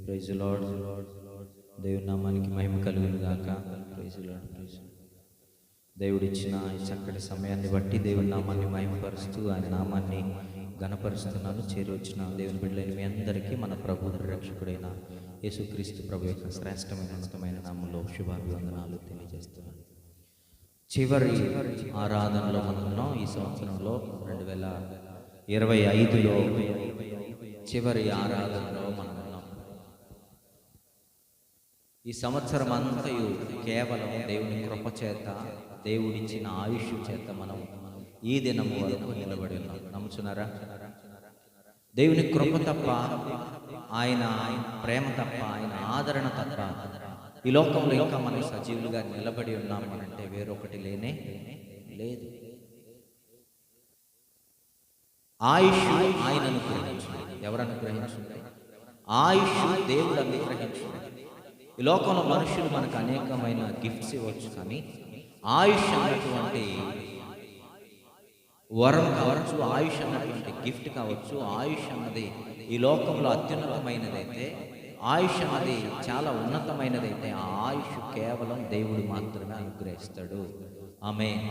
Praise lord. దేవుని నామానికి మహిమ కలుగును గాక. Praise lord. దేవుడిచ్చిన ఈ చక్కటి సమయాన్ని బట్టి దేవుని నామాన్ని మహిమపరుస్తూ ఆయన నామాన్ని ఘనపరుస్తున్నాను. చేరి వచ్చిన దేవుని బిడ్డలైన మీ అందరికీ మన ప్రభు రక్షకుడైన యేసుక్రీస్తు ప్రభు యొక్క శ్రేష్టమైన ఉన్నతమైన నామంలో శుభాభివందనాలు తెలియజేస్తున్నాను. చివరి ఆరాధనలో మనం ఉన్నాం. ఈ సంవత్సరంలో 2025లో చివరి ఆరాధనలో మనం ఉన్నాం. ఈ సంవత్సరం అంతయు కేవలం దేవుని కృప చేత, దేవుడిచ్చిన ఆయుష్ చేత మనం ఈ దినము వరకు నిలబడి ఉన్నాం. నమ్ముచున్నారా? దేవుని కృప తప్ప, ఆయన ప్రేమ తప్ప, ఆయన ఆదరణ తప్ప ఈ లోకంలో ఇంకా మనం సజీవులుగా నిలబడి ఉన్నామనంటే వేరొకటి లేనే లేదు. ఆయుష్ ఆయన అనుగ్రహించుంది. ఎవరు అనుగ్రహించుంది? ఆయుష్ దేవుడు అనుగ్రహించుంది. ఈ లోకంలో మనుషులు మనకు అనేకమైన గిఫ్ట్స్ ఇవ్వచ్చు, కానీ ఆయుష్ అన్నటువంటి వరం కావచ్చు, ఆయుష్ అన్నటువంటి గిఫ్ట్ కావచ్చు, ఆయుష్ అన్నది ఈ లోకంలో అత్యున్నతమైనదైతే, ఆయుష్ అన్నది చాలా ఉన్నతమైనదైతే ఆ ఆయుష్ కేవలం దేవుడు మాత్రమే అనుగ్రహిస్తాడు. ఆమేన్.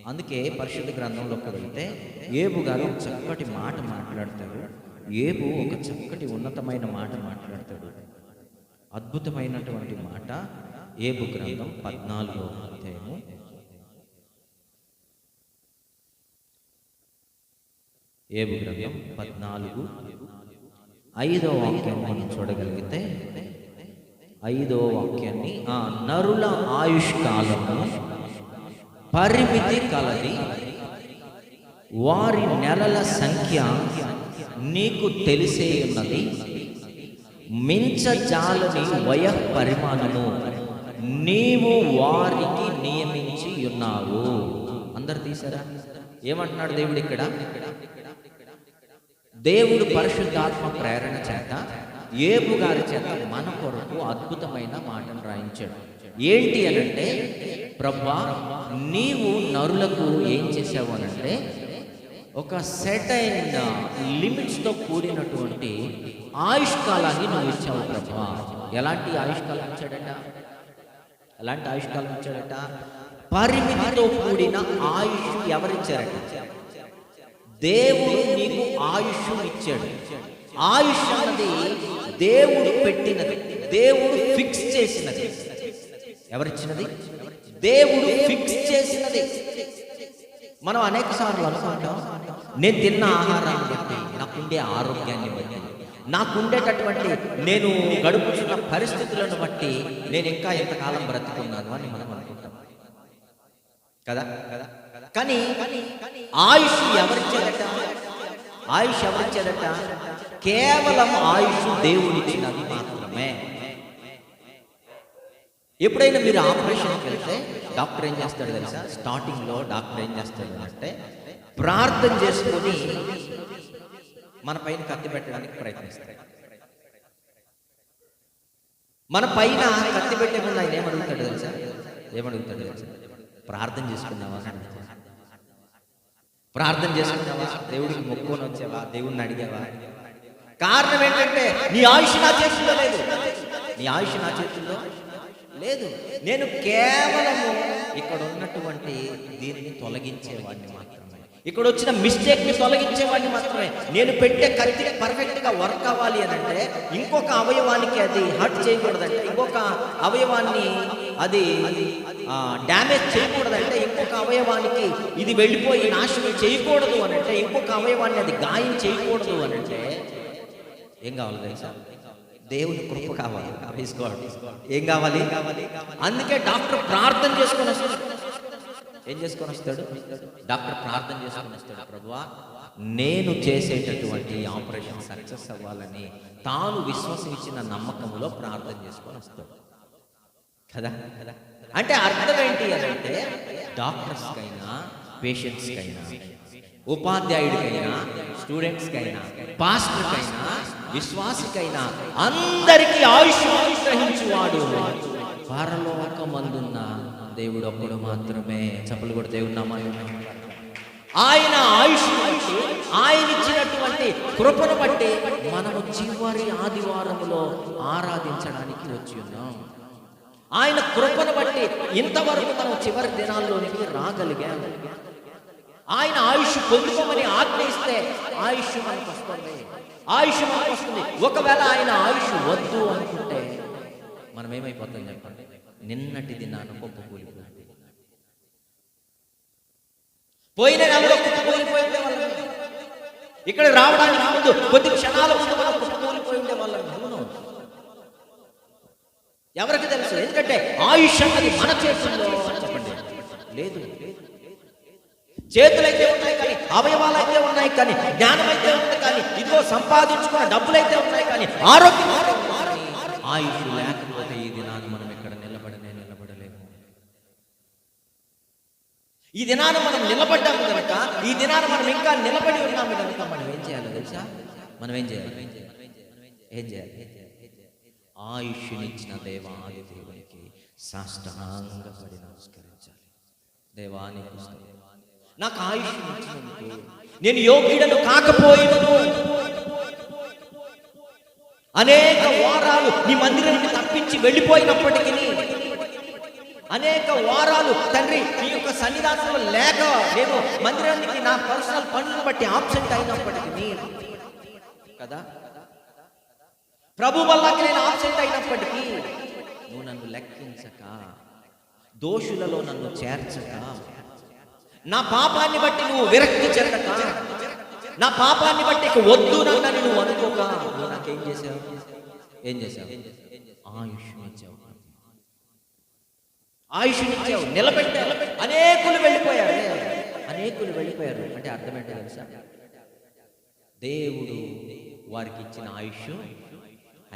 అందుకే పరిశుద్ధ గ్రంథంలోకి వెళ్తే యోబు గారు ఒక చక్కటి మాట మాట్లాడతాడు. యోబు ఒక చక్కటి ఉన్నతమైన మాట మాట్లాడతాడు. అద్భుతమైనటువంటి మాట. యోబు గ్రంథం 14వ అధ్యాయము 5వ వాక్యాన్ని మనం చూడగలిగితే, 5వ వాక్యాన్ని, నరుల ఆయుష్ కాలము పరిమితి కలది, వారి నెలల సంఖ్య నీకు తెలిసే ఉన్నది, మించజాలని వయ పరిమాణము నీవు వారికి నియమించి ఉన్నావు. అందరు తీసారా? ఏమంటున్నాడు దేవుడు ఇక్కడ? దేవుడు పరిశుద్ధాత్మ ప్రేరణ చేత యోబు గారి చేత మన కొరకు అద్భుతమైన మాటను రాయించాడు. ఏంటి అనంటే, ప్రభువా నీవు నరులకు ఏం చేసావు అనంటే, ఒక సెట్ అయిన లిమిట్స్తో కూడినటువంటి ఆయుష్ కాలాన్ని నువ్వు ఇచ్చావు ప్రభువా. ఎలాంటి ఆయుష్ కాలం ఇచ్చాడట? ఎలాంటి ఆయుష్ కాలం ఇచ్చాడట? పరిమితితో కూడిన ఆయుష్ ఎవరిచ్చారట? దేవుడు నీకు ఆయుష్ ఇచ్చాడు. ఆయుష్ అన్నది దేవుడు పెట్టినది, దేవుడు ఫిక్స్ చేసినది. ఎవరిచ్చినది? దేవుడు ఫిక్స్ చేసినది. మనం అనేక సార్లు అనుకుంటాం, నేను తిన్న ఆహారాన్ని బట్టి, నాకుండే ఆరోగ్యాన్ని బట్టి, నాకుండేటటువంటి నేను గడుపుతున్న పరిస్థితులను బట్టి నేను ఇంకా ఎంతకాలం బ్రతుకున్నాను అని మనం అనుకుంటాం కదా. కానీ ఆయుష్ ఎవరిచ్చాడట? ఆయుష్ ఎవరిచ్చాడట? కేవలం ఆయుష్ దేవుడిచ్చినది మాత్రమే. ఎప్పుడైనా మీరు ఆపరేషన్కి వెళ్తే డాక్టర్ ఏం చేస్తాడు తెలుసా? స్టార్టింగ్లో డాక్టర్ ఏం చేస్తాడు అంటే, ప్రార్థన చేసుకొని మన పైన కత్తి పెట్టడానికి ప్రయత్నిస్తాడు. మన పైన కత్తి పెట్టే ముందు ఆయన ఏమడుగుతాడు తెలుసా? ప్రార్థన చేసుకున్నావా? ప్రార్థన చేసుకున్నావా? దేవుడికి మొక్కుకొని వచ్చావా? దేవుడిని అడిగావా? కారణం ఏంటంటే, నీ ఆయుష్ నా చేతుల్లో లేదు. నీ ఆయుష్ నా చేతుల్లో లేదు. నేను కేవలము ఇక్కడ ఉన్నటువంటి దీనిని తొలగించేవాడిని మాత్రమే, ఇక్కడ వచ్చిన మిస్టేక్ని తొలగించేవాడిని మాత్రమే. నేను పెట్టే కత్తి పర్ఫెక్ట్గా వర్క్ అవ్వాలి అని అంటే, ఇంకొక అవయవానికి అది హర్ట్ చేయకూడదంటే, ఇంకొక అవయవాన్ని అది డ్యామేజ్ చేయకూడదంటే, ఇంకొక అవయవానికి ఇది వెళ్ళిపోయి నాశనం చేయకూడదు అని అంటే, ఇంకొక అవయవాన్ని అది గాయం చేయకూడదు అని అంటే ఏం కావాలి తెలుసా? దేవుని కృప కావాలి. ఏం కావాలి? అందుకే డాక్టర్ ప్రార్థన చేసుకొని వస్తాడు. ఏం చేసుకొని వస్తాడు? డాక్టర్ ప్రార్థన చేసుకొని వస్తాడు. ప్రభువా నేను చేసేటటువంటి ఆపరేషన్ సక్సెస్ అవ్వాలని తాను విశ్వసించిన నమ్మకంలో ప్రార్థన చేసుకొని వస్తాడు కదా. అంటే అర్థం ఏంటి అని అంటే, డాక్టర్స్కైనా, పేషెంట్స్కైనా, ఉపాధ్యాయుడికైనా, స్టూడెంట్స్కైనా, పాస్టర్కైనా, విశ్వాసికైనా అందరికీ ఆయుష్ అనుగ్రహించువాడు పరలోకమందున్న దేవుడు ఒక్కడు మాత్రమే. చప్పలు కూడా దేవుడు నామాలు. ఆయన ఆయుష్ బట్టి, ఆయన ఇచ్చినటువంటి కృపను బట్టి మనము చివరి ఆదివారములో ఆరాధించడానికి వచ్చి ఉన్నాం. ఆయన కృపను బట్టి ఇంతవరకు మనం చివరి దినాల్లోనికి రాగలిగాం. ఆయన ఆయుష్ పొందుకోమని ఆజ్ఞ ఇస్తే ఆయుష్ మనకు వస్తుంది, ఆయుష్ మనకు వస్తుంది. ఒకవేళ ఆయన ఆయుష్ వద్దు అనుకుంటే మనం ఏమైపోతాం చెప్పండి? నిన్నటి దినాన కుప్పకూలిపోయింది. పోయిన నెలలో కుప్పకూలిపోయి ఉండే వాళ్ళం, ఇక్కడ రావడానికి ముందు కొద్ది క్షణాల ముందు మనం కుప్పకూలిపోయి ఉండే వాళ్ళం. ఎవరికి తెలుసు? ఎందుకంటే ఆయుష్ అన్నది మన చేతుల్లో చెప్పండి లేదు. చేతులైతే ఉన్నాయి కానీ, అవయవాలు అయితే ఉన్నాయి కానీ, జ్ఞానం అయితే ఉంది కానీ, ఇదిగో సంపాదించుకున్న డబ్బులైతే ఉన్నాయి కానీ ఆరోగ్యం ఆయుష్ లేకపోతే ఈ దినాన్ని మనం ఇక్కడ నిలబడలేము. ఈ దినాన్ని మనం నిలబడ్డాము కనుక, ఈ దినాన్ని మనం ఇంకా నిలబడి ఉన్నాము కనుక మనం ఏం చేయాలో తెలుసా? మనం ఏం చేయాలి? ఆయుష్నిచ్చిన దేవాది దేవునికి సాష్టాంగపడి నమస్కరించాలి. దేవాని నాకు ఆయుష్ ఇచ్చినందుకు నేను యోగ్యుడను కాకపోయినను, అనేక వారాలు నీ మందిరానికి తప్పించి వెళ్ళిపోయినప్పటికీ, అనేక వారాలు తండ్రి నీ యొక్క సన్నిధానంలో లేక నేను మందిరానికి నా పర్సనల్ పనులను బట్టి ఆబ్సెంట్ అయినప్పటికీ కదా, ప్రభు వల్ల నేను ఆబ్సెంట్ అయినప్పటికీ నువ్వు నన్ను లెక్కించక, దోషులలో నన్ను చేర్చక, నా పాపాన్ని బట్టి నువ్వు విరక్తి చెందక, నా పాపాన్ని బట్టి వద్దు నన్నని నువ్వు అనుకోక, నువ్వు నాకేం చేసావు? ఆయుష్నిచ్చావు, నిలబెట్టావు. అనేకులు వెళ్ళిపోయారు అంటే అర్థం ఏంటో తెలుసా? దేవుడు వారికి ఇచ్చిన ఆయుష్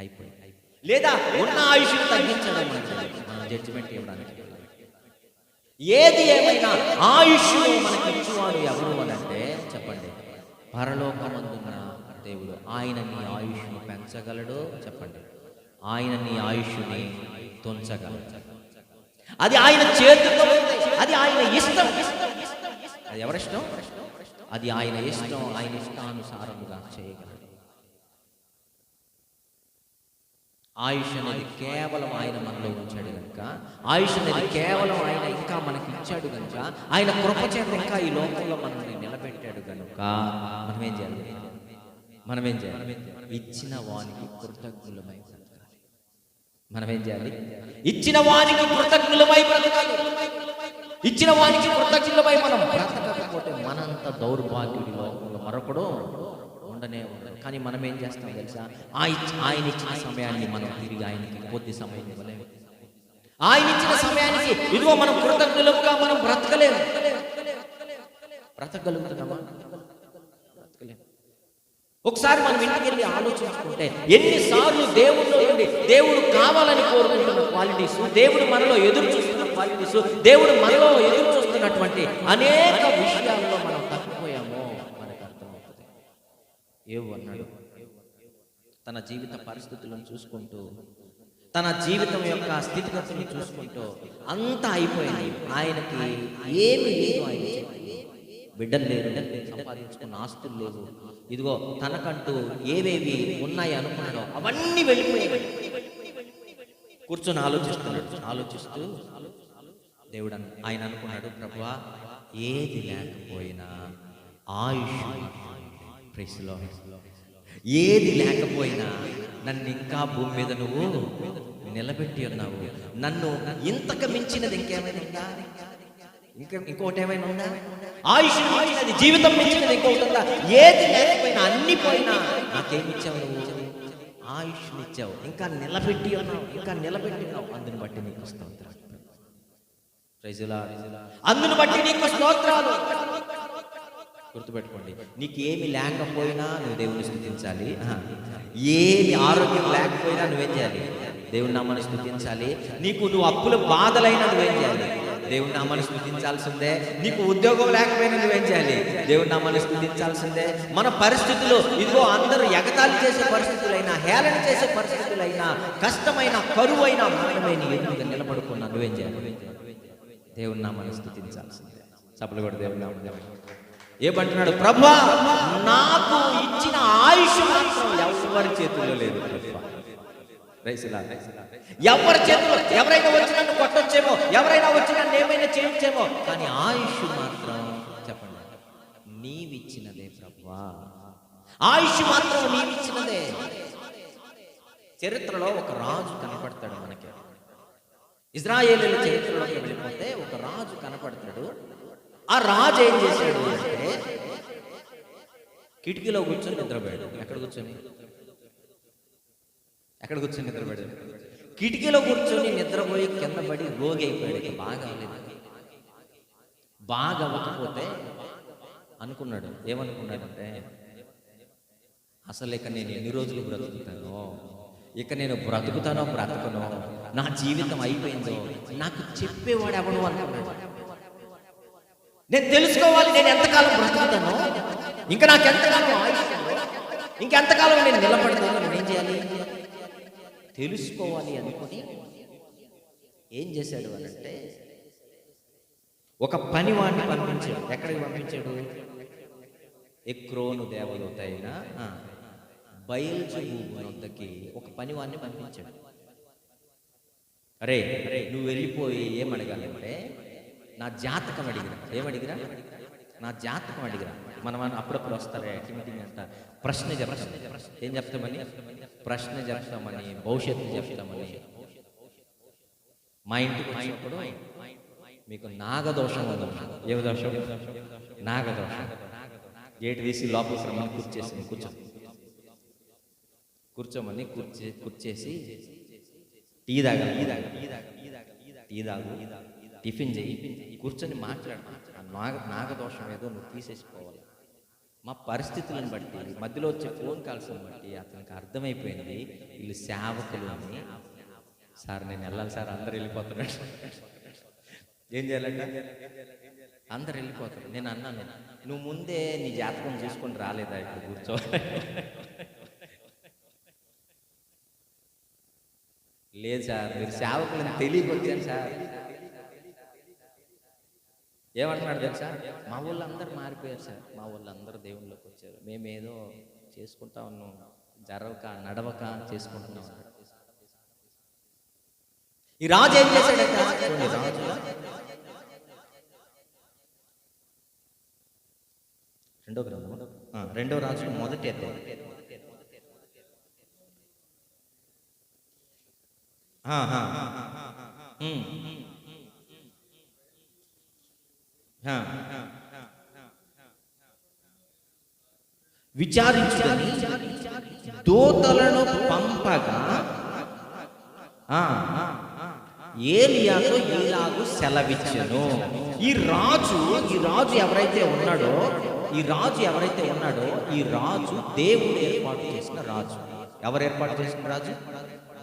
అయిపోయింది, లేదా ఉన్న ఆయుష్ను తగ్గించడం మనం జడ్జిమెంట్ ఇవ్వడానికి. ఏది ఏమైనా ఆయుష్ను మనకి ఇచ్చేవాడు ఎవరు అని అంటే చెప్పండి, పరలోకమందున్న దేవుడు. ఆయన నీ ఆయుష్ను పెంచగలడు చెప్పండి, ఆయన నీ ఆయుష్ని తుంచగలడు. అది ఆయన చేతుల్లో ఉంది, అది ఆయన ఇష్టం. అది ఎవరిష్టం? అది ఆయన ఇష్టం, ఆయన ఇష్టానుసారముగా చేయగలడు. ఆయుష్ అనేది కేవలం ఆయన మనలో ఉంచాడు కనుక, ఆయుష్ అనేది కేవలం ఆయన ఇంకా మనకి ఇచ్చాడు కనుక, ఆయన కృపచేత ఇంకా ఈ లోకంలో మనల్ని నిలబెట్టాడు కనుక మనం ఏం చేయాలి? ఇచ్చిన వానికి కృతజ్ఞులమై బ్రతకాలి. మనం ఏం చేయాలి? ఇచ్చిన వానికి కృతజ్ఞులమై బ్రతకాలి. ఇచ్చిన వానికి కృతజ్ఞులమై మనం బ్రతకకపోతే మనంత దౌర్భాగ్యుడి లోకంలో మరొకడు ఉండనే ఉండదు. కానీ మనం ఏం చేస్తాం తెలుసా? ఆయన ఇచ్చిన సమయాన్ని మనం తిరిగి ఆయనకి కొద్ది సమయం ఇవ్వలేము. ఆయన ఇచ్చిన సమయానికి ఇదిగో మనం కృతజ్ఞులుగా మనం బ్రతకలేము. బ్రతకగలుగుతున్నామా? బ్రతకలేము. ఒకసారి మనం ఇంటికి వెళ్ళి ఆలోచించుకుంటే ఎన్నిసార్లు దేవుడిలో నుండి దేవుడు కావాలని కోరుకుంటున్న క్వాలిటీస్, దేవుడు మనలో ఎదురు చూస్తున్న క్వాలిటీస్, దేవుడు మనలో ఎదురు చూస్తున్నటువంటి అనేక విషయాల్లో మనం తప్పిపోయామో మనకు అర్థమవుతుంది. యోబు అన్నాడు, తన జీవిత పరిస్థితులను చూసుకుంటూ, తన జీవితం యొక్క స్థితిగతులను చూసుకుంటూ అంతా అయిపోయింది. ఆయనకి ఏమి లేదు, ఆయన బిడ్డలు లేరు, సంపాదించుకున్న ఆస్తులు లేవు, ఇదిగో తనకంటూ ఏవేవి ఉన్నాయి అనుకున్నాడో అవన్నీ వెళ్ళిపోయాయి. కూర్చొని ఆలోచిస్తూ దేవుడు ఆయన అనుకున్నాడు, ప్రభువా ఏది లేకపోయినా ఆయుష్, ఏది లేకపోయినా నన్ను ఇంకా భూమి మీద నువ్వు నిలబెట్టి ఉన్నావు. నన్ను ఇంతకు మించినది ఇంకేమైనా ఉందా? ఇంకోటి ఏమైనా ఉందా? ఆయుష్ మించినది, జీవితం మించినది ఇంకొకటి ఉందా? ఏది లేకపోయినా, అన్ని పోయినా నాకేమిచ్చావు? నువ్వు ఆయుష్నిచ్చావు, ఇంకా నిలబెట్టి ఉన్నావు, ఇంకా నిలబెట్టి ఉన్నావు. అందుని బట్టి నీకు స్తోత్రాలు. అందుని బట్టి నీకు స్తోత్రాలు. గుర్తుపెట్టుకోండి, నీకు ఏమి లేకపోయినా నువ్వు దేవుని స్తుతించాలి. ఏమి ఆరోగ్యం లేకపోయినా నువ్వేం చేయాలి? దేవుని నామాన్ని స్తుతించాలి. నువ్వు అప్పుల బాధలైనా నువ్వేం చేయాలి? దేవుని నామాన్ని స్తుతించాల్సిందే. నీకు ఉద్యోగం లేకపోయినా నువ్వేం చేయాలి? దేవుని నామాన్ని స్తుతించాల్సిందే. మన పరిస్థితులు ఇదిగో అందరూ ఎగతాళి చేసే పరిస్థితులైనా, హేళన చేసే పరిస్థితులైనా, కష్టమైన కరువైనా మనమే నీ ఎదురుగా నిలబడుకున్నా నువ్వేం చేయాలి? దేవుని నామాన్ని స్తుతించాల్సిందే. చప్పలు కూడా దేవుని నామాన్ని ఏమంటున్నాడు? ప్రభువా, నాకు ఇచ్చిన ఆయుష్ మాత్రం ఎవరి చేతుల్లో లేదు ప్రభువా. ఎవరి చేతుల్లో, ఎవరైనా వచ్చి నన్ను కొట్టొచ్చేమో, ఎవరైనా వచ్చి నన్ను ఏమైనా చేయొచ్చేమో, కానీ ఆయుష్ మాత్రం చెప్పండి నీవిచ్చినదే ప్రభువా. ఆయుష్ మాత్రం నీవిచ్చినదే. చరిత్రలో ఒక రాజు కనపడతాడు మనకి. ఇజ్రాయేలీల చరిత్రలోకి వెళ్ళిపోతే ఒక రాజు కనపడతాడు. ఆ రాజు ఏం చేశాడు అంటే కిటికీలో కూర్చొని నిద్రపోయాడు. ఎక్కడ కూర్చొని నిద్రపోయాడు? కిటికీలో కూర్చొని నిద్రపోయి కింద పడి రోగి అయిపోయాడు. ఇక బాగా అవ్వకపోతే అనుకున్నాడు. ఏమనుకున్నాడంటే, అసలు ఇక నేను ఎన్ని రోజులు బ్రతుకుతానో, ఇక నేను బ్రతుకుతానో బ్రతకనో, నా జీవితం అయిపోయిందో, నాకు చెప్పేవాడు ఎవడు అనుకున్నాడు. నేను తెలుసుకోవాలి, నేను ఎంతకాలం బ్రతుకుతానో, ఇంకా నాకు ఎంతకాలం ఆయుష్, ఇంకెంతకాలం నేను నిలబడతానో, నేను ఏం చేయాలి తెలుసుకోవాలి అనుకుని ఏం చేశాడు అనంటే ఒక పనివాడిని పంపించాడు. ఎక్కడికి పంపించాడు? ఎక్రోను దేవదూత అయిన బయల్జెబూబు వద్దకి ఒక పనివాడిని పంపించాడు. అరే నువ్వు వెళ్ళిపోయి ఏమడగాలంటే నా జాతకం అడిగిరా. ఏమడిగిరా? నా జాతకం అడిగిరా. మనం అప్పుడప్పుడు వస్తారే మీటింగ్ అంట, ప్రశ్న చెప్తాం. ఏం చెప్తామని? ప్రశ్న చెప్తామని, భవిష్యత్తు చెప్తామని. మా ఇంటికి వచ్చినప్పుడు మీకు నాగదోషం ఉందమ్మా. ఏ దోషం? నాగదోషం. గేట్ తీసి లోపలికి రమ్మని కూర్చోమని కూర్చేసి టీ తాగు, టిఫిన్ చేయి, కూర్చొని మాట్లాడు. నాగదోషం ఏదో నువ్వు తీసేసుకోవాలి. మా పరిస్థితులను బట్టి, మధ్యలో వచ్చే ఫోన్ కాల్స్ని బట్టి అతనికి అర్థమైపోయింది వీళ్ళు సేవకులు అని. సార్ నేను వెళ్ళాలి సార్, అందరు వెళ్ళిపోతున్నాడు. ఏం చేయాలంట? అందరు వెళ్ళిపోతారు. నేను అన్నాను, నువ్వు ముందే నీ జాతకం చూసుకొని రాలేదా ఇక్కడ కూర్చో? లేదు సార్, మీరు సేవకులను తెలియకొచ్చాను సార్. ఏమంటున్నాడు తెలుసా? మా వాళ్ళందరూ మారిపోయారు సార్, మా వాళ్ళందరూ దేవుళ్ళలోకి వచ్చారు, మేమేదో చేసుకుంటా ఉన్నాం, జరగక నడవక చేసుకుంటున్నాం. ఈ రాజు ఏం చేశాడట? రెండో రాజు మొదటి అధ్యాయం. విచారించుకొని దూతలను పంపగా ఏలియాతో ఇలాగు సెలవిచ్చెను. ఈ రాజు ఎవరైతే ఉన్నాడో, ఈ రాజు దేవుడు ఏర్పాటు చేసిన రాజు. ఎవరు ఏర్పాటు చేసిన రాజు?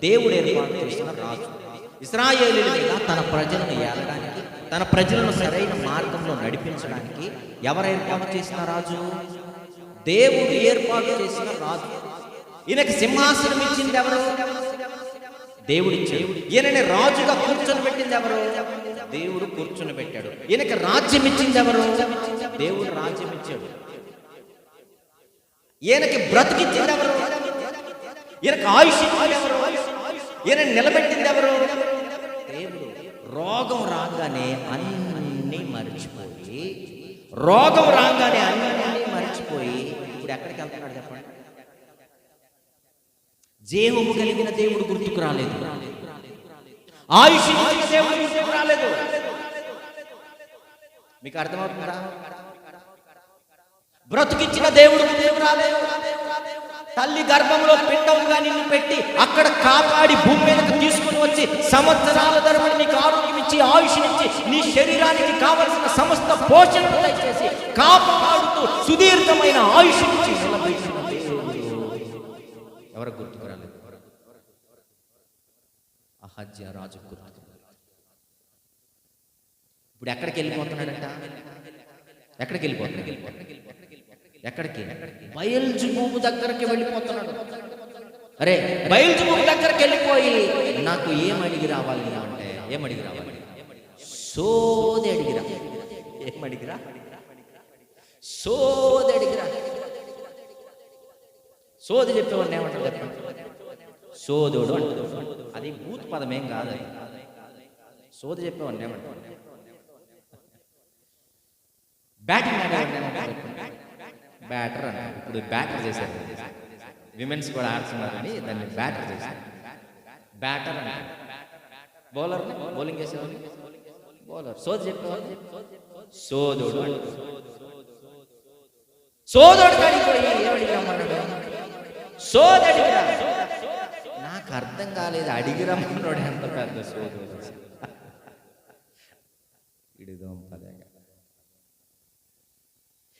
దేవుడు ఏర్పాటు చేసిన రాజు. ఇశ్రాయేలీయుల మీద తన ప్రజలను ఏలడానికి, తన ప్రజలను సరైన మార్గంలో నడిపించడానికి ఎవరు ఏర్పాటు చేసిన రాజు? దేవుడు ఏర్పాటు చేసిన రాజు. ఈయనకి సింహాసనం ఇచ్చింది ఎవరు? దేవుడు ఇచ్చాడు. ఈయనని రాజుగా కూర్చొని పెట్టింది ఎవరు? దేవుడు కూర్చొని పెట్టాడు. ఈయనకి రాజ్యం ఇచ్చింది ఎవరు? దేవుడు రాజ్యం ఇచ్చాడు. ఈయనకి బ్రతికిచ్చింది ఎవరు? ఈయనకి ఆయుష్ ఇచ్చింది ఎవరు? ఈయన నిలబెట్టింది ఎవరు? దేవుడు. రోగం రాగానే అన్నీ మర్చిపోయి ఇప్పుడు ఎక్కడికి వెళ్తున్నాడు చెప్పండి? జీవము కలిగిన దేవుడు గుర్తుకు రాలేదు, ఆయుష్ ఇచ్చిన దేవుడు గుర్తుకు రాలేదు. మీకు అర్థమవుతుందా? బ్రతుకిచ్చిన దేవుడు గుర్తుకు రాలేదు. తల్లి గర్భంలో పిండంగా నిన్ను పెట్టి అక్కడ కాపాడి భూమి మీదకు తీసుకుని వచ్చి సంవత్సరాల తరబడి నీకు ఆరోగ్యం ఇచ్చి, ఆయుష్నిచ్చి, నీ శరీరానికి కావలసిన సమస్త పోషణ చేసి కాపాడుతూ సుదీర్ఘమైన ఆయుష్నిచ్చి నిలబెట్టిన ఎవరు గుర్తుకు రాలేదు? అహజ్యా రాజు గుర్తుకు. ఇప్పుడు ఎక్కడికి వెళ్ళిపోతున్నాడంట? ఎక్కడికి? బయల్జెబూబు దగ్గరికి వెళ్ళిపోతున్నాడు. అరే బయల్జెబూబు దగ్గరికి వెళ్ళిపోయి నాకు ఏమడిగి రావాలి అంటే, ఏమడిగి రావాలి? సోది అడిగిరా. ఏమడిగిరా? సోది అడిగిరా. సోది చెప్పేవాడిని ఏమంటారు చెప్పండి? సోదోడు అంటారు. అది భూత పదం ఏం కాదు. అది సోది చెప్పేవాడిని ఏమంటారు? బ్యాటింగ్ బ్యాటర్ అంటారు. ఇప్పుడు బ్యాటర్ చేశారు. విమెన్స్ కూడా ఆడుతున్నారని దాన్ని బ్యాటర్ చేశారు. బ్యాటర్ అంటారు. బౌలర్ బౌలింగ్ చేసేవాళ్ళు బౌలర్. సోది చెప్పేవాళ్ళు సోదోడు. సోదోడు కాడిపోయి ఏమడిగిరమ్మన్నాడు? సోది అడిగిరా. నాకు అర్థం కాలేదు. అడిగిరమ్మన్నాడు ఎంత పెద్ద సోదోడు.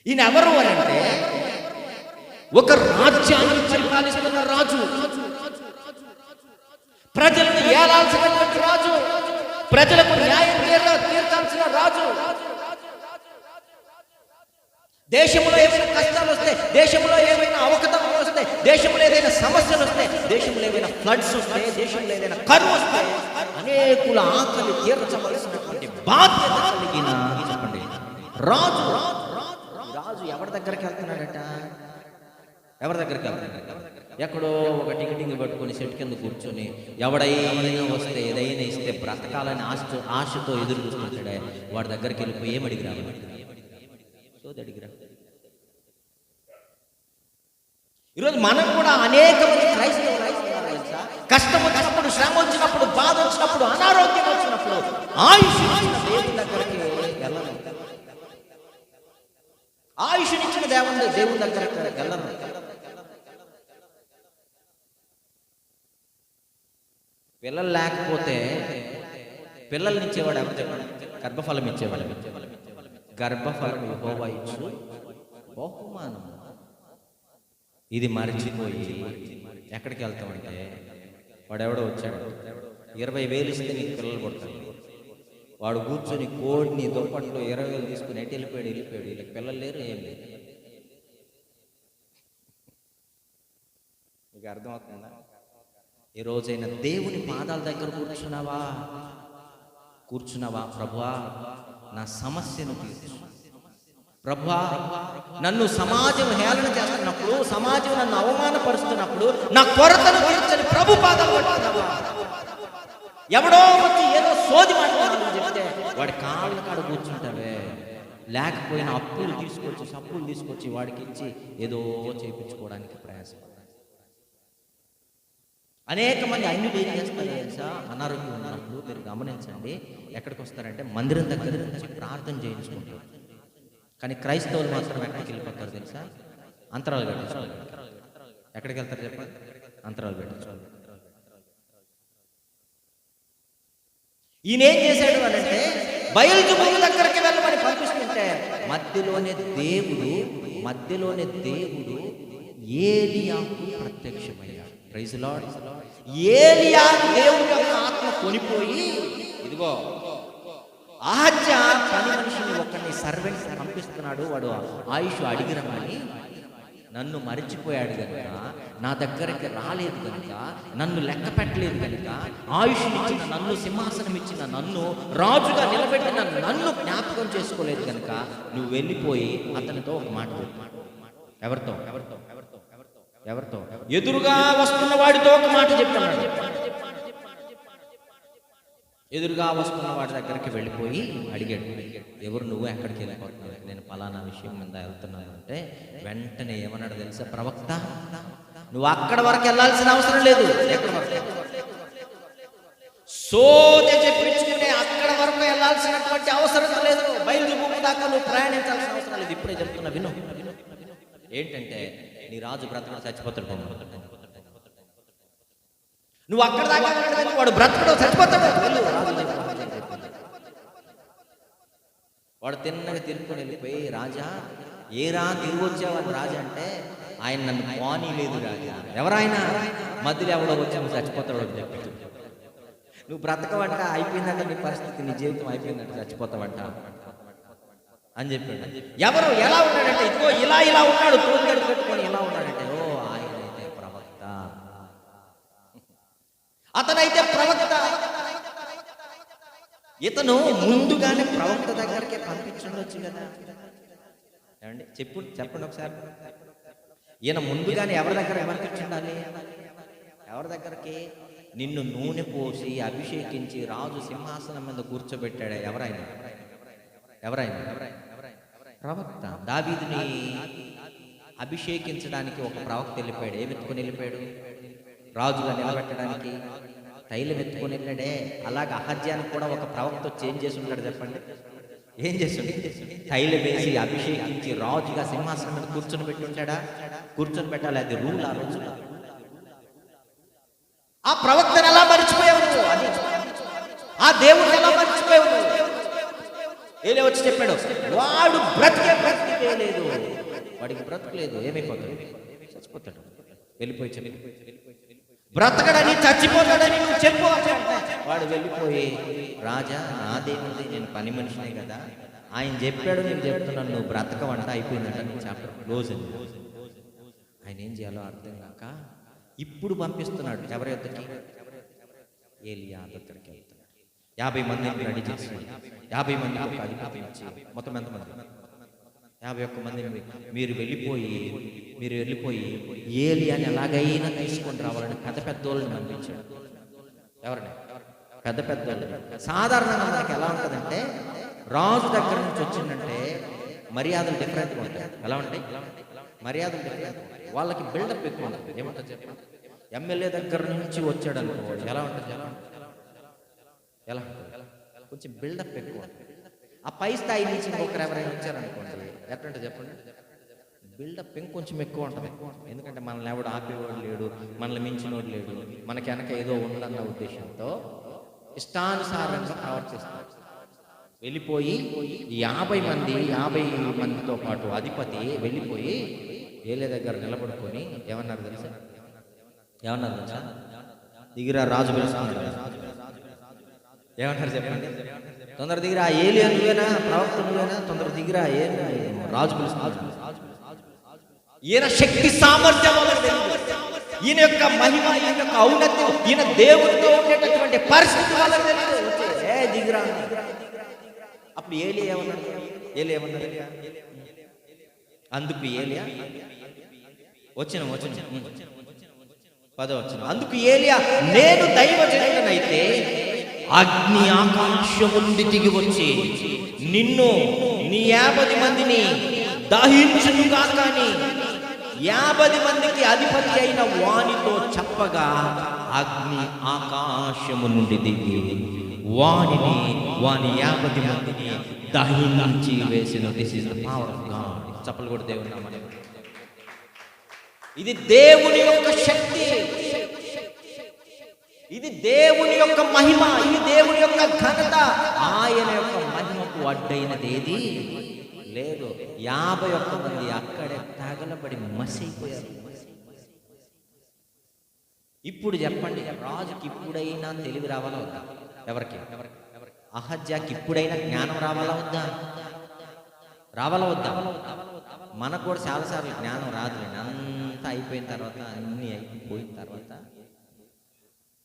ఈయన ఎవరు అని అంటే ఒక రాజ్యాన్ని పరిపాలిస్తున్న రాజు, ప్రజలను ఏలాల్సినటువంటి రాజు, ప్రజలకు న్యాయం తీర్చాల్సిన రాజు. దేశంలో ఏమైనా కష్టాలు వస్తే, దేశంలో ఏమైనా అవకతవకలు వస్తే, దేశంలో ఏదైనా సమస్యలు వస్తే, దేశంలో ఏమైనా ఫ్లడ్స్ వస్తే, దేశంలో ఏదైనా కరువు వస్తే అనేకుల ఆకలి తీర్చవలసినటువంటి బాధ్యత కలిగిన చెప్పండి రాజు. రాజు ఎవరి దగ్గరికి వెళ్తున్నాడట? ఎవరి దగ్గరికి వెళ్తున్నాడు? ఎక్కడో ఒక టికెటింగ్ పట్టుకొని సెట్ కింద కూర్చొని ఎవడైనా వస్తే ఏదైనా ఇస్తే బ్రతకాలని ఆశతో ఎదురు చూస్తుంటాడే వాడి దగ్గరికి వెళ్ళిపోయి ఏం అడిగిరా? సోది అడిగిరా. ఈరోజు మనం కూడా అనేక మంది క్రైస్తవులు కష్టం వచ్చినప్పుడు, శ్రమ వచ్చినప్పుడు, బాధ వచ్చినప్పుడు, అనారోగ్యం వచ్చినప్పుడు ఆయుష్నిచ్చిన దేవుని దగ్గరికి వెళ్ళరు. ఆయుష్నిచ్చిన దేవుని దగ్గరికి వెళ్ళరు. పిల్లలు లేకపోతే పిల్లల్ని ఇచ్చేవాడు ఎవరు చెప్పండి? గర్భఫలం ఇచ్చేవాడు. గర్భఫలం యెహోవా ఇచ్చు బహుమానం. ఇది మరిచిపోయి ఎక్కడికి వెళ్తామంటే వాడెవడో వచ్చాడు 20,000 ఇస్తే నీకు పిల్లలు కొడతాడు. వాడు కూర్చొని కోడిని దుప్పట్లో 20,000 తీసుకుని ఎటు వెళ్ళిపోయాడు. వీళ్ళకి పిల్లలు లేరు, ఏం లేదు. మీకు అర్థమవుతుందా? ఈ రోజైనా దేవుని పాదాల దగ్గర కూర్చున్నావా? ప్రభువా నా సమస్యను తీర్చు. ప్రభువా నన్ను సమాజం హేళన చేస్తున్నప్పుడు, సమాజం నన్ను అవమానపరుస్తున్నప్పుడు నా కొరతను తీర్చని ప్రభు పాదాలు పట్టుకున్నావా? ఎవడో వచ్చి ఏదో సోది మాట్లాడాలని చెప్తే వాడి కాళ్ళ కాడ కూర్చుంటావే. లేకపోయినా అప్పులు తీసుకొచ్చి వాడికి ఇచ్చి ఏదో చేయించుకోవడానికి ప్రయాసం. అనేక మంది అన్ని ఏం చేస్తారు తెలుసా? అనారోగ్యం ఉన్నప్పుడు మీరు గమనించండి, ఎక్కడికి వస్తారంటే మందిరం దగ్గర నుంచి ప్రార్థన చేయించుకుంటారు. కానీ క్రైస్తవులు మాత్రం ఎక్కడికి వెళ్ళిపోతారు తెలుసా? అంతరాలు పెట్టారు. ఎక్కడికి వెళ్తారు చెప్పండి? అంతరాలు పెట్టారు. ఈయన ఏం చేశాడు అంటే బయలుజెబూలు దగ్గరికి వెళ్ళమని పంపిస్తుంటే మధ్యలోనే దేవుడు ఏలియాకు ప్రత్యక్షమయ్యాడు. Praise lord. ఏలియా దేవుని యొక్క ఆత్మ కొనిపోయి, ఇదిగో ఆజ్ఞ పని మనిషిని ఒకరిని సర్వెంట్ పంపిస్తున్నాడు, వాడు ఆయుష్ అడిగిరమని. నన్ను మరిచిపోయాడు కనుక, నా దగ్గరికి రాలేదు కనుక, నన్ను లెక్క పెట్టలేదు కనుక, ఆయుష్నిచ్చిన నన్ను, సింహాసనం ఇచ్చిన నన్ను, రాజుగా నిలబెట్టిన నన్ను జ్ఞాపకం చేసుకోలేదు కనుక నువ్వు వెళ్ళిపోయి అతనితో ఒక మాట చెప్పు. ఎవరితో? ఎదురుగా వస్తున్న వాడితో ఒక మాట చెప్తున్నాడు. ఎదురుగా వస్తున్న వాడి దగ్గరికి వెళ్ళిపోయి అడిగాడు, ఎవరు నువ్వు, ఎక్కడికి వెళ్ళిపోతున్నావు? నేను పలానా విషయం మీద వెళ్తున్నాను అంటే వెంటనే ఏమన్నాడు తెలుసా? ప్రవక్త, నువ్వు అక్కడ వరకు వెళ్ళాల్సిన అవసరం లేదు. ఎక్కడ వరకు? సోదె చెప్పించుకునే అక్కడ వరకు వెళ్ళాల్సినటువంటి అవసరం లేదు. బయలుదేరి దాకా నువ్వు ప్రయాణించాల్సిన అవసరం లేదు. ఇప్పుడే చెప్తున్నా, విను. ఏంటంటే నీ రాజు బ్రతకడు, చచ్చిపోతాడు. నువ్వు అక్కడ దాకా వాడు బ్రతకడు, చచ్చిపోతాడు. వాడు తిన్నగా తిరుగుకొని వెళ్ళిపోయి, రాజా ఏరా తిరిగి వచ్చావని రాజా అంటే, ఆయన నన్ను పానీ లేదు రాజా. ఎవరాయన? మధ్యలో ఎవడో వచ్చి నువ్వు చచ్చిపోతాడు అని చెప్పి, నువ్వు బ్రతకవంట, అయిపోయిందంట నీ పరిస్థితి, నీ జీవితం అయిపోయిందంట, చచ్చిపోతావంట అని చెప్పాడు. ఎవరు ఎలా ఉన్నాడంటే, ఇదిగో ఇలా ఉన్నాడు, తోలుగడి పెట్టుకొని ఇలా ఉన్నాడంటే, ఓ ఆయన అయితే ప్రవక్త. అతనైతే ప్రవక్త. ఇతను ముందుగానే ప్రవక్త దగ్గరికి పంపించండొచ్చు కదా. ఏమండి చెప్పండి ఒకసారి. ఈయన ముందుగానే ఎవరి దగ్గర విమర్శించాలి? ఎవరి దగ్గరికి? నిన్ను నూనె పోసి అభిషేకించి రాజు సింహాసనం మీద కూర్చోబెట్టాడు. ఎవరైనా ప్రవక్త. దావీదుని అభిషేకించడానికి ఒక ప్రవక్త వెళ్ళిపోయాడు. ఏం ఎత్తుకొని వెళ్ళిపోయాడు? రాజుగా నిలబెట్టడానికి తైలం ఎత్తుకొని వెళ్ళాడే. అలాగే అహజ్యానికి కూడా ఒక ప్రవక్త వచ్చి ఏం చేసి ఉంటాడు చెప్పండి? ఏం చేస్తుండే? తైలం వేసి అభిషేకించి రాజుగా సింహాసనం మీద కూర్చొని పెట్టి ఉంటాడా? కూర్చొని పెట్టాలి. అది రూల్ ఆ రోజు. ఆ ప్రవక్తను ఎలా మర్చిపోయావు? అది ఆ దేవుడిని ఎలా మర్చిపోయావు? ఏలే వచ్చి చెప్పాడు, వాడు బ్రతికే లేదు, వాడికి బ్రతకలేదు. ఏమైపోతాడు? చచ్చిపోతాడు. వెళ్ళిపోయి బ్రతకడని చచ్చిపోతాడని నువ్వు చెప్పు. వాడు వెళ్ళిపోయి, రాజా నాదేముంది, నేను పని మనిషినే కదా, ఆయన చెప్పాడు నేను చెప్తున్నాను, నువ్వు బ్రతకవంట. అయిపోయిందంట. నీ చాప్టర్ క్లోజ్ అండి. ఆయన ఏం చేయాలో అర్థం కాక ఇప్పుడు పంపిస్తున్నాడు. ఎవరి యొద్దకి? ఏలియా దగ్గరికి వెళ్తున్నాడు. 50 మందిని రెడీ చేసి 50 మందికి ఒక అధిపతి ఇచ్చి, మొత్తం ఎంతమంది? 51 మందిని మీరు వెళ్ళిపోయి ఏలియాని ఎలాగైనా తీసుకొని రావాలని పెద్దోళ్ళని పంపించాడు. ఎవరిని? పెద్దోళ్ళు. సాధారణంగా మనకి ఎలా ఉంటుందంటే, రాజు దగ్గర నుంచి వచ్చిందంటే మర్యాదలు డిఫరెంట్గా ఉంటాయి. ఎలా ఉంటాయి? మర్యాదలు డిఫరెంట్. వాళ్ళకి బిల్డప్ ఎక్కువ ఉంటుంది. ఏమంటారు చెప్పండి? ఎమ్మెల్యే దగ్గర నుంచి వచ్చాడు అనుకో, ఎలా ఉంటుంది? ఎలా ఉంటుంది? కొంచెం బిల్డప్ ఎక్కువ. ఆ పై స్థాయి నుంచి ఇంకొకరు ఎవరైనా వచ్చారనుకోండి, ఎట్లంటే చెప్పండి, బిల్డప్ ఇంకొంచెం ఎక్కువ ఉంటుంది. ఎందుకంటే మనల్ని ఎవడు ఆపేవాడు లేడు, మనల్ని మించినోడు లేడు, మనకి వెనక ఏదో ఉందన్న ఉద్దేశంతో ఇష్టానుసారంగా ప్రవర్తిస్తారు. వెళ్ళిపోయి 50 మందితో పాటు అధిపతి వెళ్ళిపోయి ఏలే దగ్గర నిలబడుకొని ఏమన్నారు తెలుసా? దిగిరా, రాజు పిలుస్తున్నాడు. ఏమంటారు చెప్పండి? తొందర దిగిరా, ఏలియా నువ్వేనా, ప్రవక్త నువ్వేనా, తొందర దిగిరా, ఏం రాజు పిలుస్తున్నాడు. ఈయన శక్తి సామర్థ్యం, ఈయన యొక్క మహిమ, ఈయన యొక్క ఔన్నత్యం, ఈయన దేవుడితో ఉండేటటువంటి పరిస్థితి వాళ్ళకి తెలియదు. దిగిరా. అప్పుడు ఏలియా ఏమన్నాడు? అందుకు ఏలియా వచ్చిన 10వ వచనం, అందుకు ఏలియా, నేను దైవజనుడనైతే అగ్ని ఆకాశము నుండి దిగి వచ్చి నిన్ను నీ 50 మందిని దహించునుగా, కానీ 50 మందికి అధిపతి అయిన వానితో చెప్పగా అగ్ని ఆకాశము నుండి దిగి వాని 50 మందిని దహించి వేసిన. This is the power of God. చప్పలు కూడా దేవుని నామమున. ఇది దేవుని యొక్క శక్తి, ఇది దేవుని యొక్క మహిమ, ఇది దేవుని యొక్క ఘనత. ఆయన యొక్క మహిమకు అడ్డైనది ఏది లేదు. 51 మంది అక్కడే తగలబడి మసైపోయారు. ఇప్పుడు చెప్పండి, రాజుకి ఇప్పుడైనా తెలివి రావాలా వద్దా? ఎవరికి? అహజ్యాకి ఇప్పుడైనా జ్ఞానం రావాలా వద్దా? మనకు కూడా చాలాసార్లు జ్ఞానం రాదు. అంతా అయిపోయిన తర్వాత, అన్నీ అయిపోయిన తర్వాత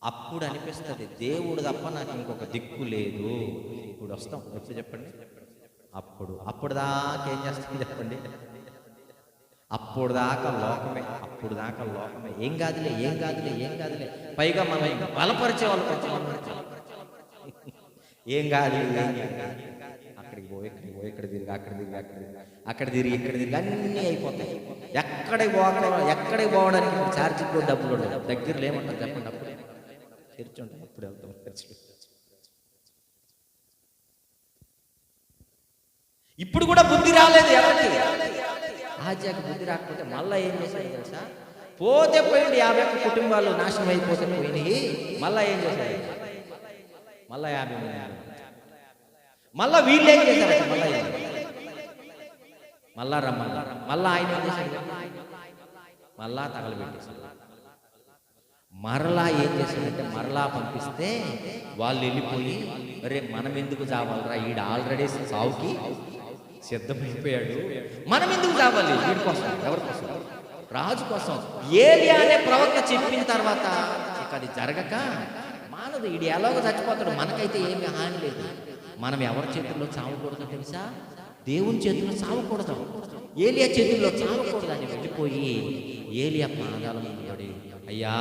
అప్పుడు అనిపిస్తుంది, దేవుడు తప్ప నాకు ఇంకొక దిక్కు లేదు. ఇప్పుడు వస్తాం. ఎప్పుడు చెప్పండి? అప్పుడు దాకా ఏం చేస్తాం చెప్పండి? అప్పుడు దాకా లోకమే. ఏం కాదులే. పైగా మనం బలపరిచే వాళ్ళు కొంచెం ఏం కాదు, అక్కడికి పోయి ఇక్కడ తిరిగి అక్కడ తిరిగి అన్నీ అయిపోతాయి. ఎక్కడికి పోవడానికి ఛార్జీకి కూడా డబ్బులు ఉండవు. దగ్గరలో ఏమంటారు చెప్పండి? అప్పుడు చర్చి ఉంటాయి, అప్పుడు వెళ్తాం చర్చిలో. ఇప్పుడు కూడా బుద్ధి రాలేదు ఎవరికి? ఆజ్యాకి బుద్ధి రాకపోతే మళ్ళీ ఏం చేశాడు తెలుసా? పోయింది 51 కుటుంబాలు నాశనం అయిపోతే పోయినాయి. మళ్ళీ ఏం చేశాడు? మళ్ళీ 50 మంది. మళ్ళా వీళ్ళు ఏం చేశారు? మళ్ళా రమ్మన్నా. మళ్ళా ఆయన ఏం చేశాడు? మళ్ళా తగలబెట్టేశాడు. మరలా ఏం చేశాడంటే, మరలా పంపిస్తే వాళ్ళు వెళ్ళిపోయి, అరే మనం ఎందుకు చావాలరా, ఈడ ఆల్రెడీ సావుకి సిద్ధమైపోయాడు, మనం ఎందుకు చావాలి? వీడి కోసం. ఎవరి కోసం? రాజు కోసం. ఏలియా అనే ప్రవక్త చెప్పిన తర్వాత ఇక అది జరగక మానదు. ఈడు ఎలాగో చచ్చిపోతాడు, మనకైతే ఏమీ హాని లేదు. మనం ఎవరి చేతుల్లో చావకూడదు తెలుసా? దేవుని చేతుల్లో చావకూడదు. ఏలియా చేతుల్లో చావకూడదని వెళ్ళిపోయి ఏలియా పాదాల ముందు పడి, అయ్యా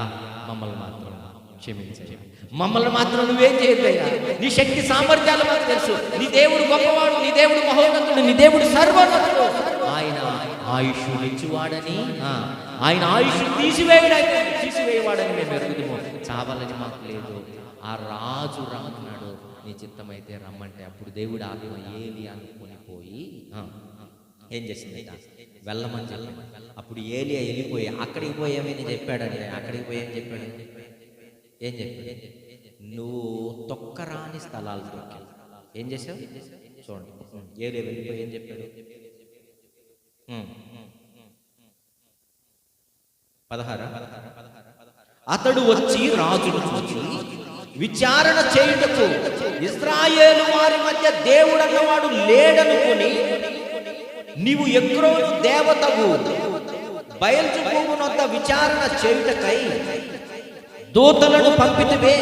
మమ్మల్ని మాత్రం క్షమించండి, మమ్మల్ని మాత్రం నువ్వేం చేయలేదా, నీ శక్తి సామర్థ్యాలు మాకు తెలుసు, నీ దేవుడు గొప్పవాడు, నీ దేవుడు మహోన్నతుడు, నీ దేవుడు సర్వోన్నతుడు, ఆయన ఆయుష్ ఇచ్చువాడని, ఆయన ఆయుష్ తీసివేయవాడని మేము ఎరుగుదము, చావాలని మాకు లేదు, ఆ రాజు రమ్మన్నాడు, నీ చిత్తమైతే రమ్మంటే అప్పుడు దేవుడు ఆత్మ ఏలియాను కొనిపోయి ఏం చేసింది, వెళ్ళమని చెప్పి. అప్పుడు ఏలియా వెళ్ళిపోయి అక్కడికి పోయి ఏమైనా చెప్పాడండి, అక్కడికి పోయి ఏం చెప్పాడు, నువ్వు తొక్కరాని స్థలాలు తొక్కావు. ఏం చేసావు చూడండి, ఏలియా వెళ్ళిపోయి ఏం చెప్పాడు, 16. అతడు వచ్చి రాజును చూచి విచారణ చేయుటకు ఇశ్రాయేలు వారి మధ్య దేవుడన్నవాడు లేడనుకుని, నీవు ఎక్రోను దేవతవు బయల్జెబూబునొద్ద విచారణ చేయుటకై దూతలను పంపితివే,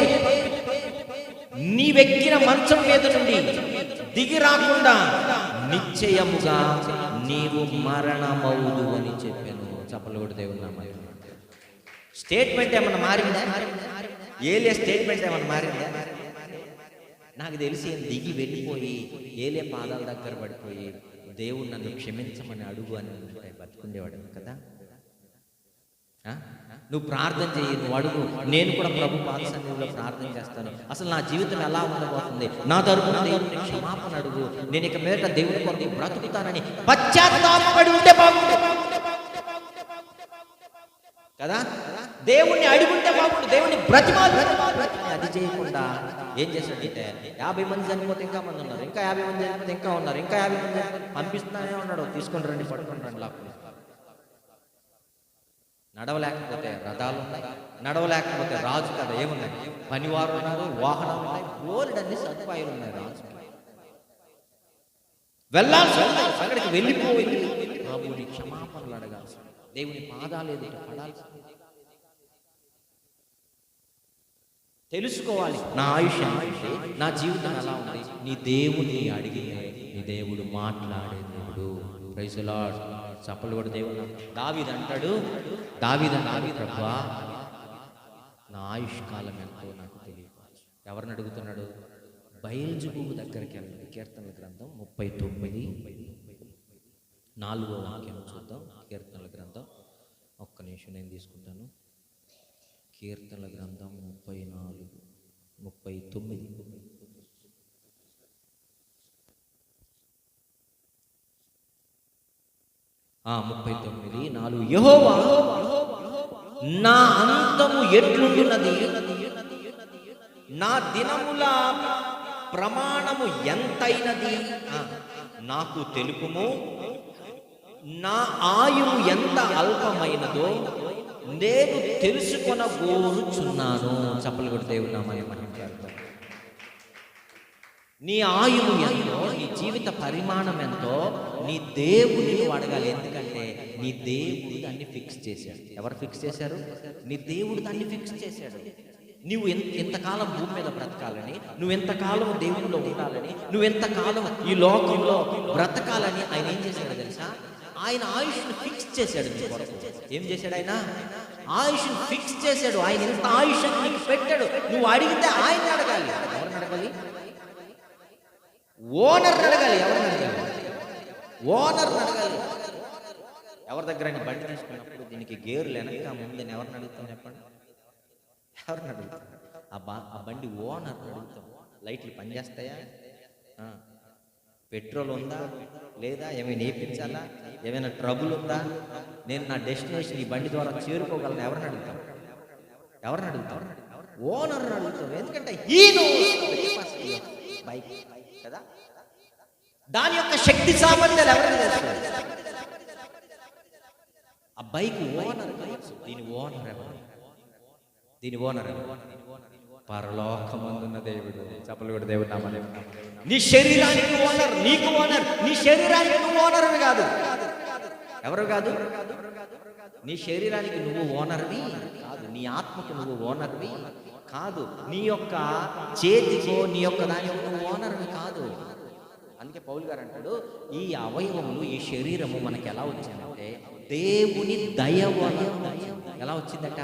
నీవెక్కిన మంచం మీద నుండి దిగి రాకుండా నిశ్చయముగా నీవు మరణమవుదు అని చెప్పాను. చెప్పలు కూడా దేవుని నామమున. స్టేట్మెంట్ ఏమన్నా మారిందా? ఏలియా స్టేట్మెంట్ ఏమన్నా మారిందా? నాకు తెలిసి దిగి వెళ్ళిపోయి ఏలియా పాదాల దగ్గర పడిపోయి దేవుడు నన్ను క్షమించమని అడుగు అని బతుకుండేవాడు కదా. నువ్వు ప్రార్థన చెయ్యి, నువ్వు అడుగు, నేను కూడా ప్రభు పాద సన్నిధిలో ప్రార్థన చేస్తాను, అసలు నా జీవితం ఎలా ఉండబోతుంది, నా తరపున దేవుడిని క్షమాపణ అడుగు, నేను ఇక మీద దేవుడి కొరకు బ్రతుకుతానని పశ్చాత్తాపపడి ఉంటే బాగుంది కదా. దేవుణ్ణి అడుగుంటే బాగుండు, దేవుని బ్రతిమాలు అది చేయకుండా ఏం చేశాడంటే 50 మంది చనిపోతే ఇంకా మంది ఉన్నారు, ఇంకా 50 మంది చనిపోతే ఇంకా ఉన్నారు, ఇంకా 50 మంది పంపిస్తున్నానే ఉన్నాడు, తీసుకొని రండి, పట్టుకొని రండి లాక్కుని. నడవలేకపోతే రథాలు ఉన్నాయి, నడవలేకపోతే రాజు కదా ఏమున్నాయి, పనివారు ఉన్నారు, వాహనాలు ఉన్నాయి, బోలెడన్ని సదుపాయాలు ఉన్నాయి రాజు. వెళ్ళాల్సి అక్కడికి వెళ్ళిపోయి ప్రభుని క్షమాపణలు అడగాల్సి, దేవుని పాదాలు ఎదుట పడాల్సి, తెలుసుకోవాలి నా ఆయుష్, నా జీవితం ఎలా ఉంది, నీ దేవుని అడిగితే నీ దేవుడు మాట్లాడే దేవుడు. Praise the lord. చప్పలు కూడా దేవుడు. దావీదు అంటాడు, ప్రభువా నా ఆయుష్ కాలం ఎంతో నాకు తెలియదు. ఎవరిని అడుగుతున్నాడు? బయల్జెబూబు దగ్గరికి వెళ్ళండి. కీర్తనల గ్రంథం 39:4 వాక్యం చూద్దాం. కీర్తనల గ్రంథం, ఒక్క నిమిషం నేను తీసుకుంటాను. కీర్తనల గ్రంథం 39. ఆ 39:4 యెహోవా నా అంతము ఎట్లుండున్నది, నా దినముల ప్రమాణము ఎంతైనది నాకు తెలుపుము, నా ఆయువు ఎంత అల్పమైనదో నేను తెలుసుకొనగోరుచున్నాను. చప్పలు కూడా దేవుని నామమున మహిమపరచు. నీ ఆయువు ఎంతో, నీ జీవిత పరిమాణం ఎంతో నీ దేవుని అడగాలి. ఎందుకంటే నీ దేవుడు దాన్ని ఫిక్స్ చేశాడు. ఎవరు ఫిక్స్ చేశారు? నీ దేవుడు దాన్ని ఫిక్స్ చేశాడు. నువ్వు ఎంతకాలం భూమి మీద బ్రతకాలని, నువ్వెంతకాలం దేవునిలో ఉండాలని, నువ్వెంతకాలం ఈ లోకంలో బ్రతకాలని ఆయన ఏం చేశాడో తెలుసా? ఆయన ఆయుష్ను ఫిక్స్ చేశాడు. ఏం చేశాడు? ఆయన ఆయుష్ను ఫిక్స్ చేశాడు. ఆయన ఎంత ఆయుష్ నీకు పెట్టాడు. నువ్వు అడిగితే ఆయన అడగాలి. ఎవరిని అడగాలి? ఓనర్ అడగాలి. ఎవరిని అడగాలి? ఓనర్ అడగాలి. ఎవరి దగ్గర బండి తీసుకున్నప్పుడు దీనికి గేర్లు వెనక ముందని ఎవరిని అడుగుతాం చెప్పండి? ఎవరిని అడుగుతాం? ఆ బండి ఓనర్ అడుగుతాం. లైట్లు పనిచేస్తాయా, పెట్రోల్ ఉందా లేదా, ఏమైనా వేయించాలా, ఏమైనా ట్రబుల్ ఉందా, నేను నా డెస్టినేషన్ ఈ బండి ద్వారా చేరుకోగలను, ఎవరిని అడుగుతాం? ఎవరిని అడుగుతాం? ఓనర్ అడుగుతాం. ఎందుకంటే బైక్ కదా, దాని యొక్క శక్తి సామర్థ్యాలు ఎవరికి తెలుస్తుంది? ఆ బైక్ ఓనర్. దీని ఓనర్ ఎవరు? దీని ఓనర్ పరలోకమందున్న దేవుడు. చప్పలు కూడా దేవుడు నామమున. నీ శరీరానికి ఓనర్, నీకు ఓనర్. నీ శరీరానికి నువ్వు ఓనర్వి కాదు. ఎవరు కాదు? నీ శరీరానికి నువ్వు ఓనర్వి కాదు. నీ ఆత్మకు నువ్వు ఓనర్వి కాదు. నీ యొక్క చేతికో నీ యొక్క దానికి నువ్వు ఓనర్వి కాదు. అందుకే పౌలు గారు అంటాడు, ఈ అవయవములు, ఈ శరీరము మనకి ఎలా వచ్చిందంటే దేవుని దయ వలన. ఎలా వచ్చిందట?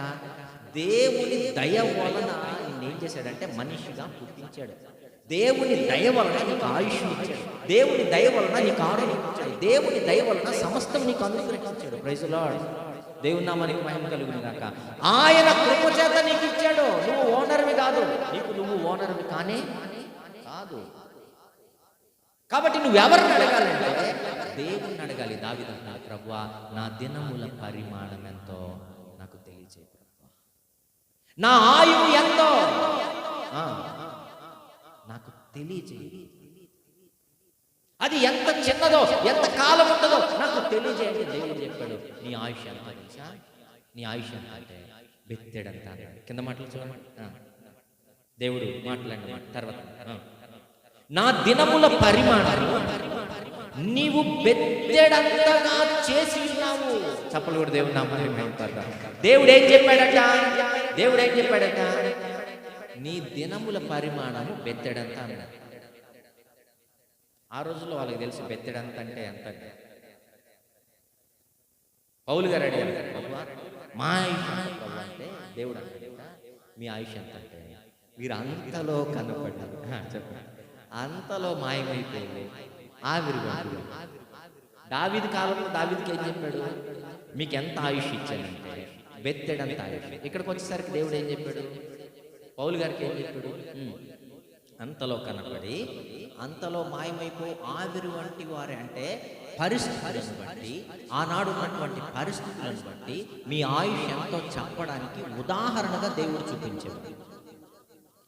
దేవుని దయ వలన నిన్నేం చేశాడంటే మనిషిగా పుట్టించాడు. దేవుని దయ వలన నీకు ఆయుష్ ఇచ్చాడు. దేవుని దయ వలన నీకు ఆరోగ్యం ఇచ్చాడు. దేవుని దయ వలన సమస్తం నీకు అనుగ్రహించాడు. Praise the lord. దేవుని నామానికి మహిమ కలుగును గాక. ఆయన కృప చేత నీకు ఇచ్చాడు. నువ్వు ఓనర్వి కాదు, నువ్వు ఓనర్వి కానే కాదు. కాబట్టి నువ్వెవరిని అడగాలంటే దేవుణ్ణి అడగాలి. దావీదు అంటాడు, ప్రభువా నా దినముల పరిమాణం ఎంతో నాకు తెలియజేయ ప్రభువా, నా ఆయువు ఎంతో నాకు తెలియజేయి, అది ఎంత చిన్నదో ఎంత కాలం ఉంటుందో నాకు తెలియజేయండి. దేవుడు చెప్పాడు, నీ ఆయుష్ ఎంత తెలుసా? నీ ఆయుష్ ఎంత అంటే బెత్తెడంత అన్నాడు. కింద మాటలు చూడండి, దేవుడు మాట్లాడిన తర్వాత, నా దినముల పరిమాణాలు నీవు బెత్తెడంతగా చేసి ఉన్నావు. చప్పలు కూడా దేవుడు నామాన్ని మహిమపడతాం. దేవుడు ఏం చెప్పాడట? నీ దినముల పరిమాణము బెత్తెడంత అన్నాడు. ఆ రోజుల్లో వాళ్ళకి తెలిసి బెత్తెడంత అంటే ఎంత. పౌలు గారు అడిగారు, మా ఆయుష్ అంటే దేవుడు అంటాడట, మీ ఆయుష్ ఎంత అంటే మీరు అంతలో కనపడ్డారు. చెప్పండి, అంతలో మాయమైపోయింది, ఆవిరి. దావీదు కాలంలో దావీదుకి ఏం చెప్పాడు? మీకు ఎంత ఆయుష్ ఇచ్చానంటే బెత్తెడంత ఆయుష్. ఇక్కడికి వచ్చేసరికి దేవుడు ఏం చెప్పాడు? పౌలు గారికి ఏం చెప్పాడు? అంతలో కనపడి అంతలో మాయమైపోయి ఆవిరి వంటి వారే. అంటే పరిస్థితులను బట్టి, ఆనాడు ఉన్నటువంటి పరిస్థితులను బట్టి మీ ఆయుష్ ఎంతో చెప్పడానికి ఉదాహరణగా దేవుడు చూపించేవాడు.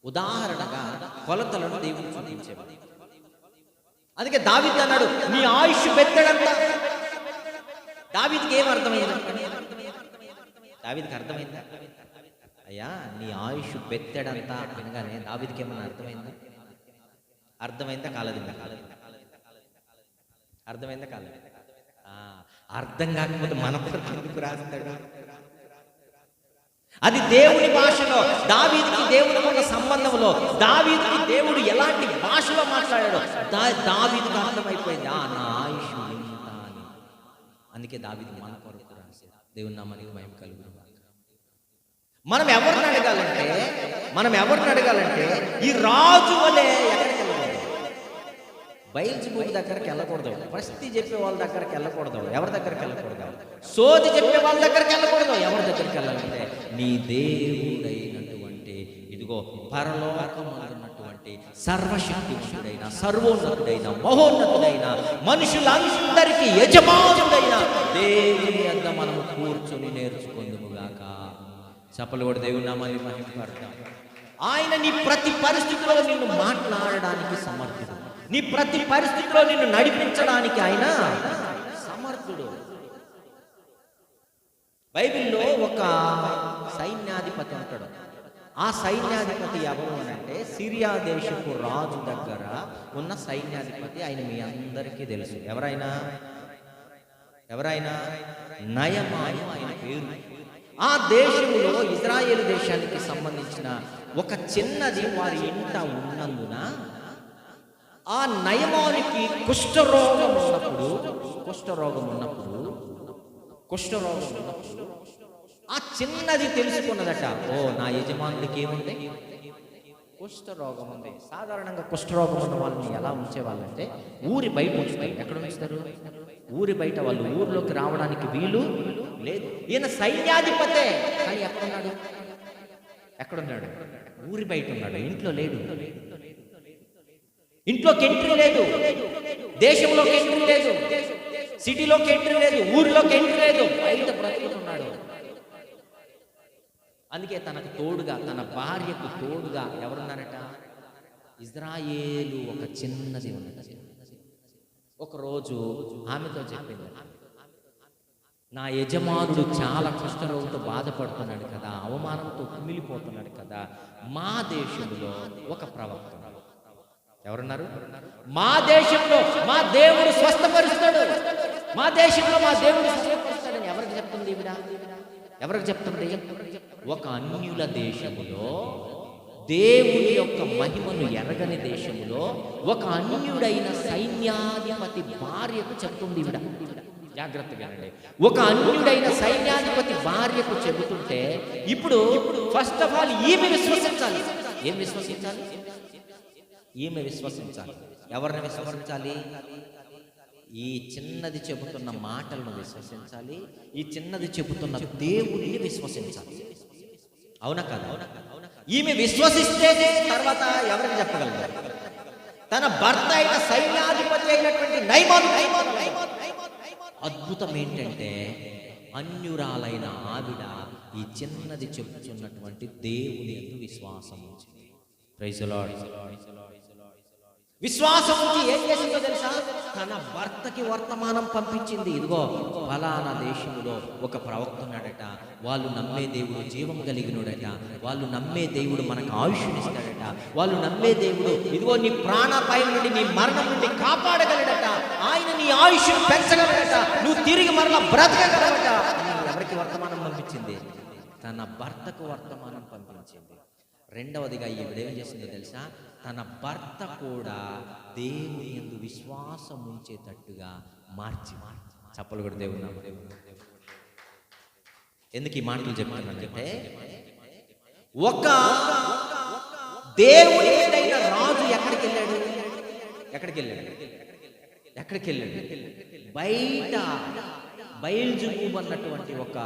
ఉదాహరణగా కొలతలను దేవుడు చూపించేవాడు. అందుకే దావీదు అన్నాడు, నీ ఆయుష్ బెత్తెడంత. దావీదుకి ఏం అర్థమైంది? దావీదుకి అర్థమైందా? అయ్యా నీ ఆయుష్ బెత్తెడంతా అనగానే దావీదుకి ఏమన్నా అర్థమైందా? అర్థమైందా కాలేదు? అర్థమైందా కాలేదు? అర్థం కాకపోతే మన ఎందుకు రాస్తాడు? అది దేవుని భాషలో, దావీదుకి దేవునికి ఉన్న సంబంధంలో దావీదుకి దేవుడు ఎలాంటి భాషలో మాట్లాడాడో దావీదుకి అర్థమైపోయింది. నా ఆయుష్ ఇంత అని. అందుకే దావీదు మన కొరకు రాశాడు. దేవుని నామానికి మహిమ కలుగును. మనం ఎవరిని అడగాలంటే ఈ రాజు వలే ఎక్కడికి వెళ్ళకూడదు? బయల్జెబూబు దగ్గరికి వెళ్ళకూడదు. ప్రశ్న చెప్పే వాళ్ళ దగ్గరికి వెళ్ళకూడదు. ఎవరి దగ్గరికి వెళ్ళకూడదు? సోది చెప్పే వాళ్ళ దగ్గరికి వెళ్ళకూడదు. ఎవరి దగ్గరికి వెళ్ళాలంటే నీ దేవుడైనటువంటి, ఇదిగో పరలోకమందున్నటువంటి సర్వశక్తివంతుడైన, సర్వోన్నతుడైన, మహోన్నతుడైన, మనుషులందరికీ యజమానుడైన దేవుని వద్ద మనము కూర్చొని నేర్చుకుందుముగాక. చప్పలు కూడా దేవుని నామాన్ని మహిమపడతాం. ఆయన నీ ప్రతి పరిస్థితిలో నిన్ను మాట్లాడడానికి సమర్థుడు. నీ ప్రతి పరిస్థితిలో నిన్ను నడిపించడానికి ఆయన సమర్థుడు. బైబిల్లో ఒక సైన్యాధిపతి ఉంటాడు. ఆ సైన్యాధిపతి ఎవరు అంటే సిరియా దేశపు రాజు దగ్గర ఉన్న సైన్యాధిపతి. ఆయన మీ అందరికీ తెలుసు. ఎవరైనా నయమాను ఆయన పేరు. ఆ దేశంలో ఇజ్రాయేలు దేశానికి సంబంధించిన ఒక చిన్నది వారి ఇంట ఉన్నందున ఆ నయమానికి కుష్ఠరోగం ఉన్నప్పుడు ఆ చిన్నది తెలుసుకున్నదట, ఓ నా యజమానుడికి ఏముంది? కుష్ఠరోగం ఉంది. సాధారణంగా కుష్ఠరోగం ఉన్న వాళ్ళని ఎలా ఉంచేవాళ్ళంటే ఊరి బయట ఉంచుతారు. ఎక్కడ ఉంచుతారు? ఊరి బయట. వాళ్ళు ఊరిలోకి రావడానికి వీలు లేదు. ఈయన సైన్యాధిపతే, కానీ ఎక్కడున్నాడు? ఊరి బయట ఉన్నాడు. ఇంట్లో లేడు. ఇంట్లోకి ఎంట్రీ లేదు, దేశంలోకి ఎంట్రీ లేదు, సిటీలోకి ఎంట్రీ లేదు, ఊరిలోకి ఎంట్రీ లేదు, బయట బ్రతుకుతున్నాడు. అందుకే తనకు తోడుగా, తన భార్యకు తోడుగా ఎవరున్నారట? ఇజ్రాయేలు ఒక చిన్నది ఉన్నది. ఒకరోజు ఆమెతో చెప్పింది, నా యజమానుడు చాలా కుష్ఠరోగంతో బాధపడుతున్నాడు కదా, అవమానంతో కుమిలిపోతున్నాడు కదా, మా దేశంలో ఒక ప్రవక్త, ఎవరున్నారు? మా దేశంలో మా దేవుడు స్వస్థపరుస్తాడు, మా దేశంలో మా దేవుడు స్వస్థపరుస్తాడని ఎవరికి చెప్తుంది? ఎవరికి చెప్తుంది? ఒక అన్యుల దేశములో దేవుని యొక్క మహిమను ఎరగని దేశములో ఒక అన్యుడైన సైన్యాధిపతి భార్యకు చెప్తుంది ఈవిడ. జాగ్రత్తగా వినండి. ఒక అన్యుడైన సైన్యాధిపతి భార్యకు చెబుతుంటే ఇప్పుడు ఫస్ట్ ఆఫ్ ఆల్ ఈమె విశ్వసించాలి. ఏం విశ్వసించాలి? ఈమె విశ్వసించాలి. ఎవరిని విశ్వసించాలి? ఈ చిన్నది చెబుతున్న మాటలను విశ్వసించాలి. ఈ చిన్నది చెబుతున్న దేవుడిని విశ్వసించాలి. అవునా కదా? ఈమె విశ్వసిస్తేనే తర్వాత ఎవరికి చెప్పగలరు? తన భర్త అయిన సైన్యాధిపతి అయినటువంటి నయమాను. అద్భుతం ఏంటంటే అన్యురాలైన ఆవిడ ఈ చిన్నది చెబుతున్నటువంటి దేవుని యందు విశ్వాసం ఉంచింది. Praise the lord. విశ్వాసం ఉంచి ఏం చేసిందో తెలుసా? తన భర్తకి వర్తమానం పంపించింది. ఇదిగో ఫలానా దేశంలో ఒక ప్రవక్త ఉన్నాడట, వాళ్ళు నమ్మే దేవుడు జీవం కలిగినోడట, వాళ్ళు నమ్మే దేవుడు మనకు ఆయుష్నిస్తాడట, వాళ్ళు నమ్మే దేవుడు ఇదిగో నీ ప్రాణాపాయం నుండి నీ మరణం నుండి కాపాడగలడట, ఆయన నీ ఆయుష్ను పెంచగలడట, నువ్వు తిరిగి మరలా బ్రతకగలడట. ఎవరికి వర్తమానం పంపించింది? తన భర్తకు వర్తమానం పంపించింది. రెండవదిగా ఈవిడేం చేసిందో తెలుసా? తన భర్త కూడా దేవుని యందు విశ్వాసం ఉంచేటట్టుగా మార్చి చప్పలు కూడా దేవుని ఎందుకు ఈ మాటలు చెప్తున్నానంటే, ఒక దేవుని రాజు ఎక్కడికి వెళ్ళాడు? బయట బయల్జుబూబ్ అన్నటువంటి ఒక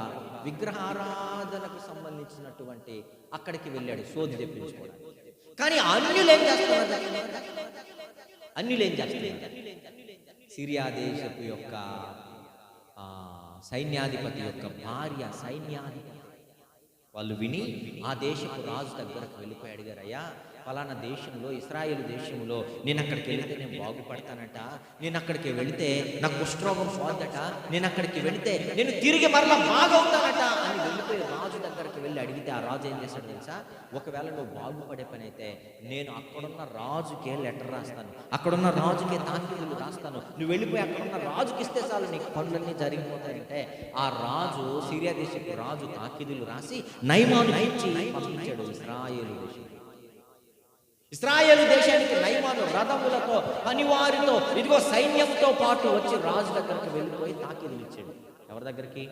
విగ్రహారాధనకు సంబంధించినటువంటి అక్కడికి వెళ్ళాడు సోది తెప్పించుకోవడానికి. కానీ అన్యులు ఏం చేస్తున్నారు? సిరియా దేశపు యొక్క సైన్యాధిపతి యొక్క భార్య సైన్యాధిపతి వాళ్ళు విని ఆ దేశపు రాజు దగ్గరకు వెళ్ళిపోయి అడిగారు, అయ్యా ఫలానా దేశంలో ఇశ్రాయేలు దేశంలో నేను అక్కడికి వెళితే నేను బాగుపడతానట, నేను అక్కడికి వెళితే నాకు కుష్ఠరోగం పోదట, నేను అక్కడికి వెళితే నేను తిరిగి మరలా బాగవుతానట అని వెళ్ళిపోయి రాజు దగ్గరికి వెళ్ళి అడిగితే ఆ రాజు ఏం చేశాడు తెలుసా? ఒకవేళ నువ్వు బాగుపడే పని అయితే నేను అక్కడున్న రాజుకే లెటర్ రాస్తాను, అక్కడున్న రాజుకే తాకీదులు రాస్తాను, నువ్వు వెళ్ళిపోయి అక్కడున్న రాజుకి ఇస్తే చాలు నీకు పనులన్నీ జరిగిపోతాయంటే ఆ రాజు సిరియా దేశపు రాజు తాకీదులు రాసి నయమాను ఇచ్చి పంపించాడు ఇశ్రాయేలు దేశానికి. నయమాను రథములతో పనివారితో ఇదిగో సైన్యంతో పాటు వచ్చి రాజు దగ్గరికి వెళ్ళిపోయి తాకీదులు ఇచ్చాడు. ఎవరి దగ్గరికి?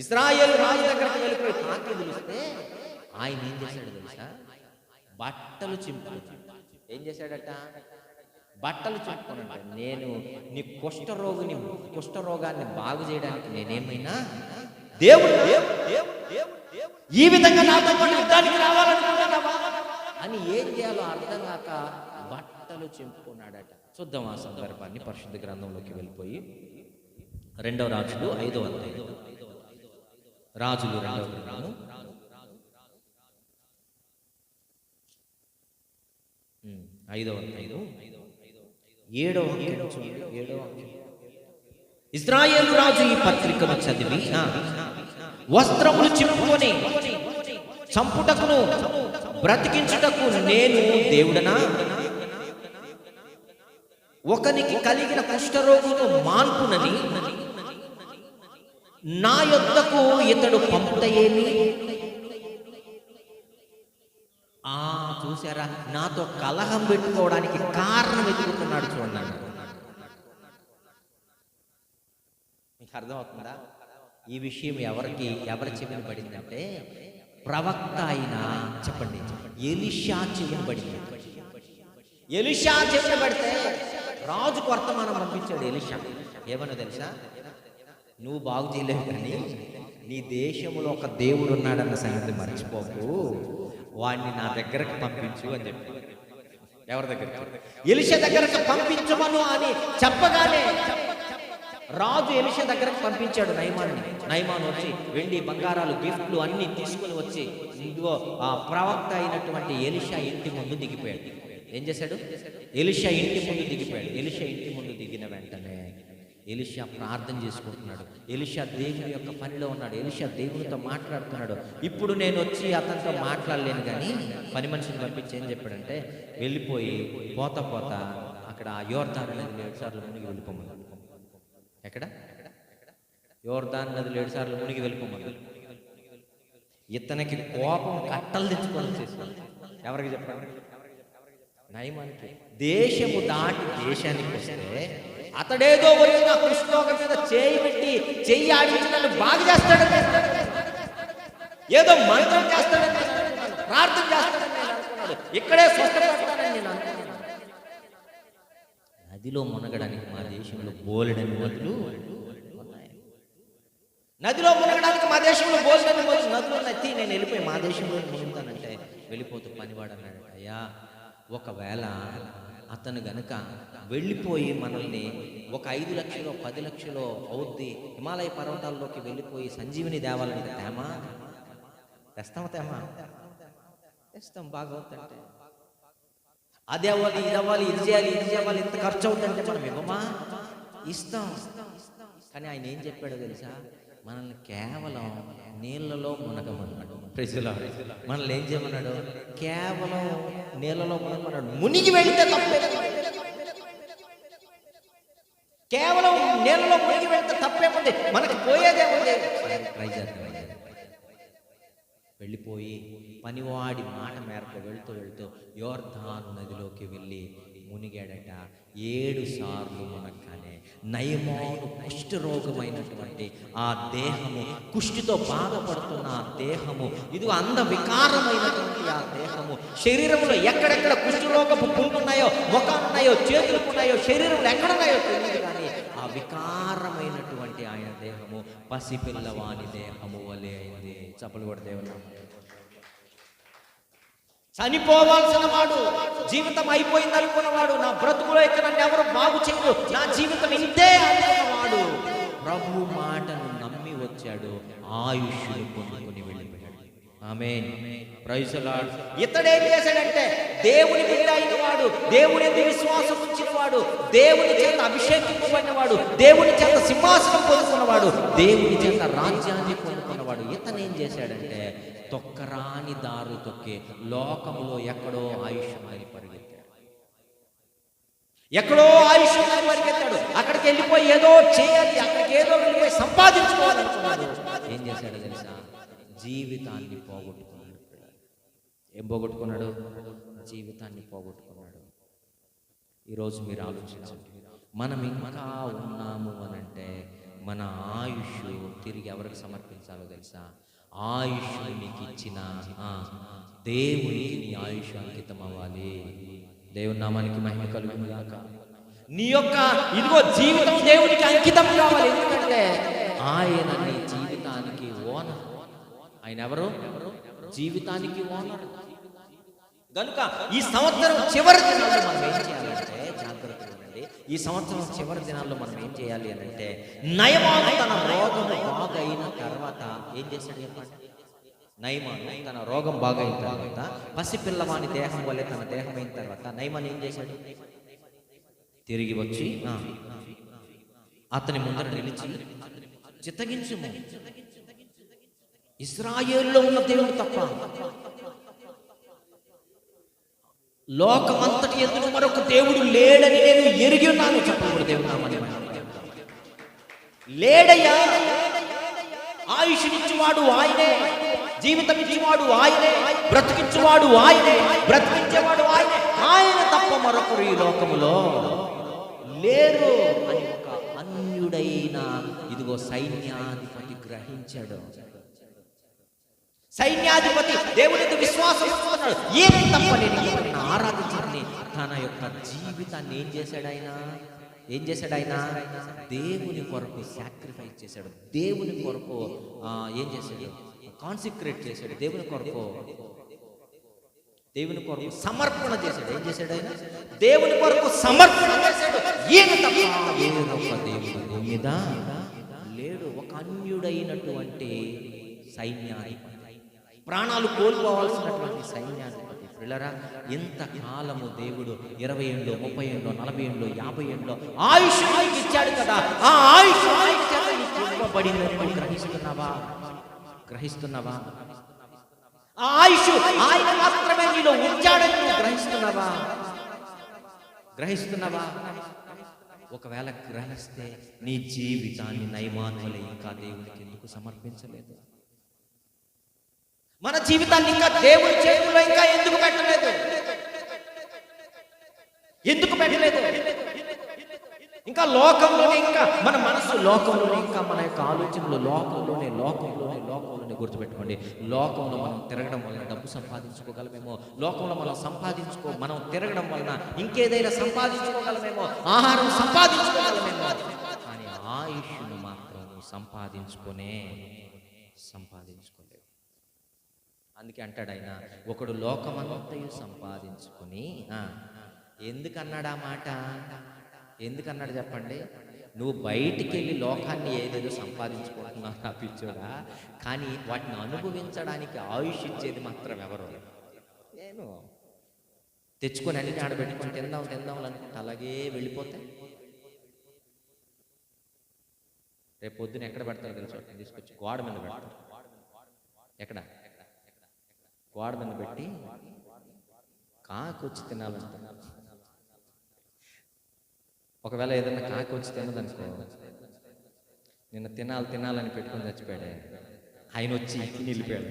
ఇశ్రాయేలు రాజు దగ్గరికి వెళ్ళిపోయి తాకీదులు ఇస్తే ఆయన ఏం చేశాడు తెలుసా? బట్టలు చింపుకున్నాడు. ఏం చేశాడట? బట్టలు చింపుకున్నాడు. నేను నీ కుష్ఠరోగాన్ని బాగు చేయడానికి నేనేమైనా దేవుడు ఈ విధంగా నాతో పాటు యుద్ధానికి రావాలనుకుంటున్నావా అని ఏం చేయాలో అర్థం కాక బట్టలు చింపుకున్నాడట. చూద్దాం ఆ సందర్భాన్ని. పరిశుద్ధ గ్రంథంలోకి వెళ్ళిపోయి 2వ రాజులు 5వ అధ్యాయం. రాజులు 2వ గ్రంథము 5వ అధ్యాయం 7వ వాక్యం. ఇశ్రాయేలు రాజు ఈ పత్రికను చదివి వస్త్రములు చింపుకొని చంపుటకును బ్రతికించుటకు నేను దేవుడనా? ఒకనికి కలిగిన కుష్ఠరోగును మాన్పునని నా యొద్దకు ఇతడు పంపుటయేమి? చూసారా, నాతో కలహం పెట్టుకోవడానికి కారణం వెతుకుతున్నాడు. చూడండి, మీకు అర్థమవుతుందా? ఈ విషయం ఎవరి చెవిన పడిందంటే ప్రవక్త అయిన చెప్పండి ఎలీషా చెవిన పడింది. ఎలీషా చెవిన పడితే రాజుకు వర్తమానం పంపించాడు ఎలీషా. ఏమన్నా తెలుసా? నువ్వు బాగు చేయలేవు కానీ నీ దేశంలో ఒక దేవుడు ఉన్నాడన్న సంగతి మర్చిపోకు, వాడిని నా దగ్గరకు పంపించు అని చెప్పి. ఎవరి దగ్గర? ఎలీషా దగ్గరకు పంపించమను అని చెప్పగానే రాజు ఎలీషా దగ్గరకు పంపించాడు నయమాను వచ్చి వెండి బంగారాలు గిఫ్ట్లు అన్ని తీసుకుని వచ్చి ఇదిగో ఆ ప్రవక్త అయినటువంటి ఎలీషా ఇంటి ముందు దిగిపోయాడు. ఏం చేశాడు? ఎలీషా ఇంటి ముందు దిగిపోయాడు. ఎలీషా ఇంటి ముందు దిగిన వెంటనే ఎలీషా ప్రార్థన చేసుకుంటున్నాడు. ఎలీషా దేవుని యొక్క పనిలో ఉన్నాడు. ఎలీషా దేవునితో మాట్లాడుతున్నాడు. ఇప్పుడు నేను వచ్చి అతనితో మాట్లాడలేను కానీ పని మనిషిని పంపించి ఏం చెప్పాడంటే, వెళ్ళిపోయి పోత అక్కడ యోర్దాను నది 7 సార్లు మునిగి వెళ్ళిపోమన్నాడు. ఎక్కడ? యోర్దాను నదిలో 7 సార్లు మునిగి వెళ్ళిపోమన్నాడు. ఇతనికి కోపం కట్టలు తెచ్చుకొని వచ్చేసాడు. ఎవరికి చెప్పండి? నయమానికి. దేశము దాటి దేశానికి వస్తే అతడేదో వచ్చిన కృష్ణోక మీద చేయి పెట్టి చెయ్యి ఆడించి నన్ను బాగా చేస్తాడని, ఏదో మంత్రం చేస్తాడని, ప్రార్థన చేస్తాడని నేను అనుకున్నాడు. ఇక్కడే స్వస్థపడతానని నేను అనుకున్నాను. నదిలో మునగడానికి మా దేశంలో బోలెడని నదులు ఉన్నాయి. నదిలో మునగడానికి మా దేశంలో బోలెడని నదులు ఉన్నాయి. నేను వెళ్ళిపోయి మా దేశంలో మునుగుతానంటే వెళ్ళిపోతూ పనివాడు అన్నాడు, అయ్యా ఒకవేళ అతను గనుక వెళ్ళిపోయి మనల్ని ఒక 5 లక్షలు 10 లక్షలు అవుద్ది హిమాలయ పర్వతాల్లోకి వెళ్ళిపోయి సంజీవిని దేవాలంటే తేమా తెస్తామా? తెస్తాం. బాగా అవుతుంటే అది అవ్వాలి, ఇది అవ్వాలి, ఇది చేయాలి, ఇది చేయాలి, ఇంత ఖర్చు అవుతుందంటే మనం ఇవ్వమా? ఇస్తాం. కానీ ఆయన ఏం చెప్పాడో తెలుసా? మనల్ని కేవలం నీళ్ళలో మునగమన్నాడు. ప్రజలు మనల్ని ఏం చేయమన్నాడు? కేవలం నీళ్ళలో మునగమన్నాడు. మునిగి వెళితే తప్పే, కేవలం నీళ్ళలో మునిగి వెళితే తప్పేముంది? మనకు పోయేదేముంది? ట్రై చేద్దాం. వెళ్ళిపోయి పనివాడి మాట మేరకు వెళ్తూ వెళ్తూ యోర్దాను నదిలోకి వెళ్ళి మునిగాడట. 7 సార్లు మునగ్గానే నయమాను కుష్ఠరోగమైనటువంటి ఆ దేహము, కుష్టితో బాధపడుతున్న ఆ దేహము, ఇది అంద వికారమైనటువంటి ఆ దేహము, శరీరంలో ఎక్కడెక్కడ కుష్ఠరోగపు పుండున్నాయో, ముఖాలున్నాయో, చేతులున్నాయో, శరీరంలో ఎక్కడున్నాయో తెలియదు కానీ ఆ వికారమైనటువంటి ఆయన దేహము పసిపిల్లవాని దేహము వలె అయింది. చప్పలు కొడితే ఉన్నాం. చనిపోవాల్సిన వాడు, జీవితం అయిపోయింది అనుకున్నవాడు, నా బ్రతుకులో ఇక నన్ను ఎవరు బాగు చేయరు, నా జీవితం ఇంతే అనుకున్నవాడు ప్రభు మాటను నమ్మి వచ్చాడు, ఆయుష్ను పొందుకొని వెళ్ళిపోయాడు. ఆమేన్. Praise the Lord. ఇతడేం చేశాడంటే దేవుని బిడ్డ అయిన వాడు, దేవుని విశ్వాసం ఉంచిన వాడు, దేవుని చేత అభిషేకింపబడిన వాడు, దేవుని చేత సింహాసనం పొందుకున్నవాడు, దేవుని చేత రాజ్యాన్ని పొందుకున్నవాడు. ఇతను ఏం చేశాడంటే తొక్కరాని దారు తొక్కి లోకములో ఎక్కడో ఆయుష్ ఉందని పరిగెత్తాడు. ఎక్కడో ఆయుష్ ఉందని పరిగెత్తాడు. అక్కడికి వెళ్ళిపోయి ఏదో చేయాలి, అక్కడికి ఏదో వెళ్ళిపోయి సంపాదించుకోవాలనుకున్నాడు. ఏం చేశాడో తెలుసా? జీవితాన్ని పోగొట్టుకున్నాడు. ఏం పోగొట్టుకున్నాడు? జీవితాన్ని పోగొట్టుకున్నాడు. ఈరోజు మీరు ఆలోచించండి, మనం ఇంకా ఉన్నాము అనంటే మన ఆయుష్ తిరిగి ఎవరికి సమర్పించాలో తెలుసా? ఆయుష్ నీకు ఇచ్చిన దేవునికి నీ ఆయుష్ అంకితం అవ్వాలి. దేవుని నామానికి మహిమ కలుగును గాక. నీ యొక్క ఇదిగో జీవితం దేవునికి అంకితం కావాలి. ఎందుకంటే ఆయన నీ జీవితానికి ఓనర్. ఆయన ఎవరు? జీవితానికి ఓనర్. కనుక ఈ సంవత్సరం చివరి దినాల్లో మనం ఏం చేయాలంటే, జాగ్రత్తగా ఉండండి, ఈ సంవత్సరం చివరి దినాల్లో మనం ఏం చేయాలి అని అంటే, నయమాను తన రోగము బాగైన తర్వాత ఏం చేశాడు చెప్పండి? నయమాను తన రోగం బాగైన తర్వాత, పసిపిల్లవాని దేహం వల్లే తన దేహం అయిన తర్వాత నయమాను ఏం చేశాడు? తిరిగి వచ్చి అతని ముందర నిలిచి, చిత్తగించుము, ఇశ్రాయేలులో ఉన్న దేవుడు తప్ప లోకమంతటి ఎదురు మరొక దేవుడు లేడని నేను ఎరిగి ఉన్నాను. చెప్పకూడదు దేవుడు నామని. లేడయ్యా, ఆయుష్నిచ్చేవాడు ఆయనే, జీవితం ఇచ్చేవాడు ఆయనే, బ్రతికించేవాడు ఆయనే, బ్రతికించేవాడు ఆయనే, ఆయన తప్ప మరొకరు ఈ లోకములో లేరు అని ఒక అన్యుడైన ఇదిగో సైన్యాధిపతి గ్రహించాడు. సైన్యాధిపతి దేవునికి విశ్వాసం ఇస్తున్నాడు. ఏం తప్ప నేను ఎవరిని ఆరాధించాలని తన యొక్క జీవితాన్ని ఏం చేశాడు ఆయన? ఏం చేశాడు ఆయన? దేవుని కొరకు సాక్రిఫైస్ చేశాడు. దేవుని కొరకు ఏం చేశాడు? కాన్సిక్రేట్ చేశాడు. దేవుని కొరకు సమర్పణ చేశాడు. ఏం చేశాడు ఆయన? దేవుని కొరకు సమర్పణ చేశాడు. ఏం తప్ప వేరొక దేవుడు మీద లేడు. ఒక అన్యుడైనటువంటి సైన్యాధిపతి, ప్రాణాలు కోల్పోవాల్సినటువంటి సైన్యాధిపతి. పిల్లరా, ఇంతకాలము దేవుడు 20 ఏళ్ళు, 30 ఏళ్ళు, 40 ఏళ్ళు, 50 ఏళ్ళు ఆయుష్ ఇచ్చాడు కదా. ఆ ఆయుష్ ఇవ్వబడినట్టు గ్రహిస్తున్నావా? ఆ ఆయుష్ ఆయన మాత్రమే నీలో ఉంచాడని నువ్వు గ్రహిస్తున్నావా? ఒకవేళ గ్రహిస్తే నీ జీవితాన్ని నయమాను వలె ఇంకా దేవునికి ఎందుకు సమర్పించలేదు? మన జీవితాన్ని ఇంకా దేవుడి చేతుల్లో ఇంకా ఎందుకు పెట్టలేదు? ఎందుకు పెట్టలేదు? ఇంకా లోకంలోనే, ఇంకా మన మనసు లోకంలోనే, ఇంకా మన యొక్క ఆలోచనలు లోకంలోనే. గుర్తుపెట్టుకోండి, లోకంలో మనం తిరగడం వలన డబ్బు సంపాదించుకోగలమేమో, లోకంలో మనం తిరగడం వలన ఇంకేదైనా సంపాదించుకోగలమేమో, ఆహారం సంపాదించుకోగలమేమో, కానీ ఆయుష్ను మాత్రం సంపాదించుకోలేవు. అందుకే అంటాడు ఆయన, ఒకడు లోకమంతయు సంపాదించుకొని ఎందుకన్నాడు ఆ మాట? ఎందుకన్నాడు చెప్పండి? నువ్వు బయటికి వెళ్ళి లోకాన్ని ఏదేదో సంపాదించుకుంటున్నావు నా పిచ్చోడా, కానీ వాటిని అనుభవించడానికి ఆయుష్ ఇచ్చేది మాత్రం ఎవరు? నేను తెచ్చుకొని అన్ని ఆడబెట్టుకొని తిందాం అనుకుంటే అలాగే వెళ్ళిపోతే రేపు పొద్దున ఎక్కడ పెడతారో తెలుసు, తీసుకొచ్చి గోడ మీద పెడతారు. ఎక్కడ? గోడ మీద పెట్టి కాకొచ్చి తినాలంటే, ఒకవేళ ఏదైనా కాకి వచ్చి తినదనుకో, నిన్న తినాలని పెట్టుకొని చచ్చిపోయాడు ఆయన వచ్చి నిలిపాడు.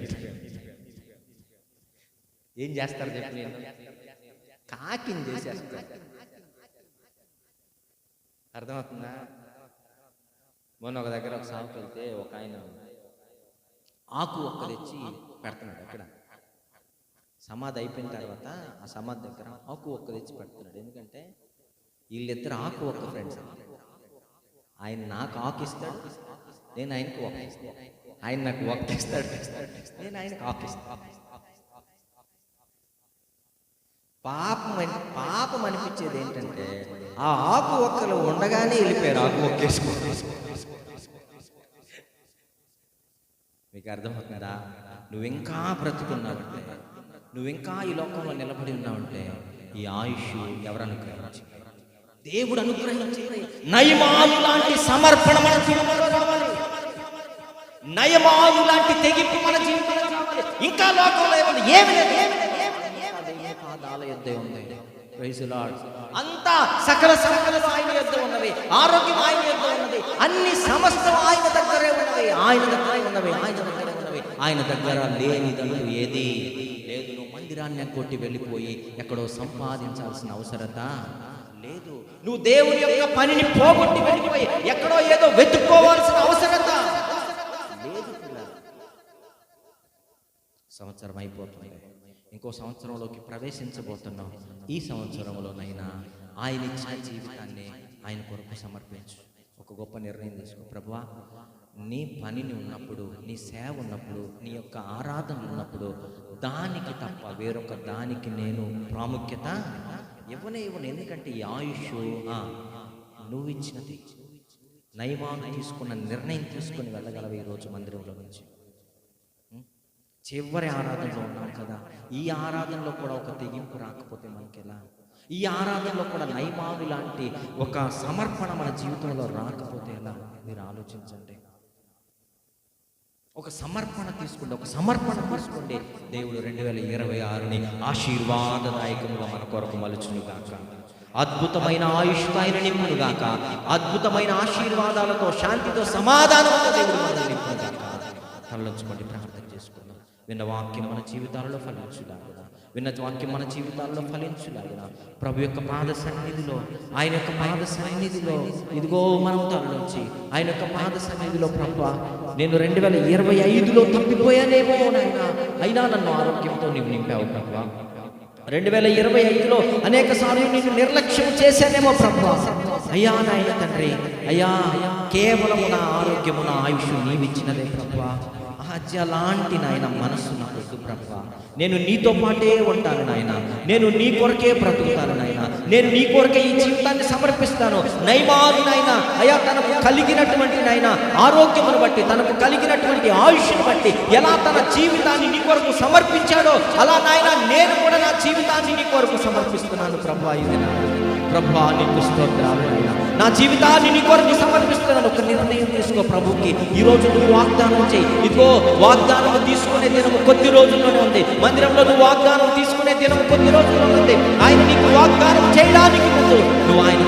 ఏం చేస్తారు చెప్పి? కాకిని చేసేస్తారు. అర్థమవుతుందా? మొన్న ఒక దగ్గర ఒక సాగుకి వెళ్తే ఒక ఆయన ఆకు ఒక్క తెచ్చి పెడుతున్నాడు. అక్కడ సమాధి అయిపోయిన తర్వాత ఆ సమాధి దగ్గర ఆకు ఒక్క తెచ్చి పెడుతున్నాడు. ఎందుకంటే వీళ్ళిద్దరు ఆకు ఒక్క ఫ్రెండ్స్. ఆయన నాకు ఆకు ఇస్తాడు, నేను ఆయనకు ఒక్క ఇస్తాను. ఆయన నాకు ఒక్క ఇస్తాడు, నేను ఆయనకు ఆకు ఇస్తాను. పాపం అనిపించేది ఏంటంటే ఆ ఆకు ఒక్కలు ఉండగానే వెళ్ళిపోయారు ఆకు ఒక్కేసుకుంటూ. మీకు అర్థమవుతుందా? నువ్వు ఇంకా బ్రతుకున్నావంటే, నువ్వు ఇంకా ఈ లోకంలో నిలబడి ఉన్నావంటే ఈ ఆయుష్ ఎవరు అనుగ్రహించారు? దేవుడు అనుగ్రహించారు. నయమాను లాంటి సమర్పణ మన జీవితంలో రావాలి. నయమాను లాంటి తెగింపు మన జీవితంలో రావాలి. ఇంకా లోకంలో ఏమి లేదు. పాదాల యొద్ద ఉంది. Praise the lord. అంతా సకల సంపదలు ఆయన యొద్ద ఉన్నవి, ఆరోగ్యం ఆయన యొద్ద ఉన్నది, అన్ని సమస్తం ఆయన దగ్గరే ఉన్నవి. ఆయన దగ్గర లేనిదంటూ ఏది లేదు. నువ్వు మందిరాన్ని కొట్టి వెళ్ళిపోయి ఎక్కడో సంపాదించాల్సిన అవసరత లేదు. నువ్వు దేవుని యొక్క పనిని పోగొట్టి వెళ్ళిపోయి ఎక్కడో ఏదో వెతుక్కోవాల్సిన అవసరత లేదు. సంవత్సరం అయిపోతుంది, ఇంకో సంవత్సరంలోకి ప్రవేశించబోతున్నాం. ఈ సంవత్సరంలోనైనా ఆయన ఇచ్చిన జీవితాన్ని ఆయన కొరకు సమర్పించు. ఒక గొప్ప నిర్ణయం తీసుకో. ప్రభువా, నీ పనిని ఉన్నప్పుడు, నీ సేవ ఉన్నప్పుడు, నీ యొక్క ఆరాధన ఉన్నప్పుడు దానికి తప్ప వేరొక దానికి నేను ప్రాముఖ్యత ఇవ్వనే. ఎందుకంటే ఈ ఆయుష్ నువ్వు ఇచ్చినది. నయమాను తీసుకున్న నిర్ణయం తీసుకుని వెళ్ళగలవు ఈరోజు మందిరంలో నుంచి. చివరి ఆరాధనలో ఉన్నాం కదా, ఈ ఆరాధనలో కూడా ఒక తెగింపు రాకపోతే మనకెలా? ఈ ఆరాధనలో కూడా నయమాను లాంటి ఒక సమర్పణ మన జీవితంలో రాకపోతే ఎలా? మీరు ఆలోచించండి. ఒక సమర్పణ తీసుకోండి. దేవుడు 2026ని ఆశీర్వాదదాయకముగా మన కొరకు మలుచును గాక. అద్భుతమైన ఆయుష్ ఆయన నింపును గాక. అద్భుతమైన ఆశీర్వాదాలతో, శాంతితో, సమాధానంతో దేవుడు మనల్ని నింపును గాక. తలలోంచుకోండి, ప్రార్థన చేసుకుందాం. విన్న వాక్యం మన జీవితాలలో ఫలించులాగున ప్రభు యొక్క పాద సన్నిధిలో, ఆయన యొక్క పాద సన్నిధిలో ఇదిగో మనం తరలించి ఆయన యొక్క పాద సన్నిధిలో, ప్రభువా, నేను 2025లో తప్పిపోయానేమో నాయనా, అయినా నన్ను ఆరోగ్యంతో నీవు నింపావు ప్రభువా. 2025లో అనేక సార్లు నేను నిర్లక్ష్యం చేశానేమో ప్రభువా. అయ్యా నాయన తండ్రి, అయ్యా కేవలము నా ఆరోగ్యము, నా ఆయుష్ నీవిచ్చినదే ప్రభువా. లాంటి నాయన మనస్సు నాకు వద్దు ప్రభువా. నేను నీతో పాటే ఉంటాను నాయన, నేను నీ కొరకే బ్రతుకుతాను నాయన, నేను నీ కొరకే ఈ జీవితాన్ని సమర్పిస్తాను. నయమాను నాయన, అయ్యా తనకు కలిగినటువంటి నాయన ఆరోగ్యమును బట్టి, తనకు కలిగినటువంటి ఆయుష్ను బట్టి ఎలా తన జీవితాన్ని నీ కొరకు సమర్పించాడో అలా నాయన నేను కూడా నా జీవితాన్ని నీ కొరకు సమర్పిస్తున్నాను ప్రభువా. ఇది ప్రభువా, నీకు స్తోత్రాలు నాయన. నా జీవితాన్ని నీ కొరకు సమర్పిస్తున్నాను. ఒక నిర్ణయం తీసుకో ప్రభుకి. ఈరోజు నువ్వు వాగ్దానం చేయి. ఇదిగో వాగ్దానం తీసుకునే దినము కొద్ది రోజుల్లోనే ఉంది. మందిరంలో నువ్వు వాగ్దానం తీసుకునే దినము కొద్ది రోజుల్లోనే ఉంది. ఆయన నీకు వాగ్దానం చేయడానికి ముందు నువ్వు ఆయన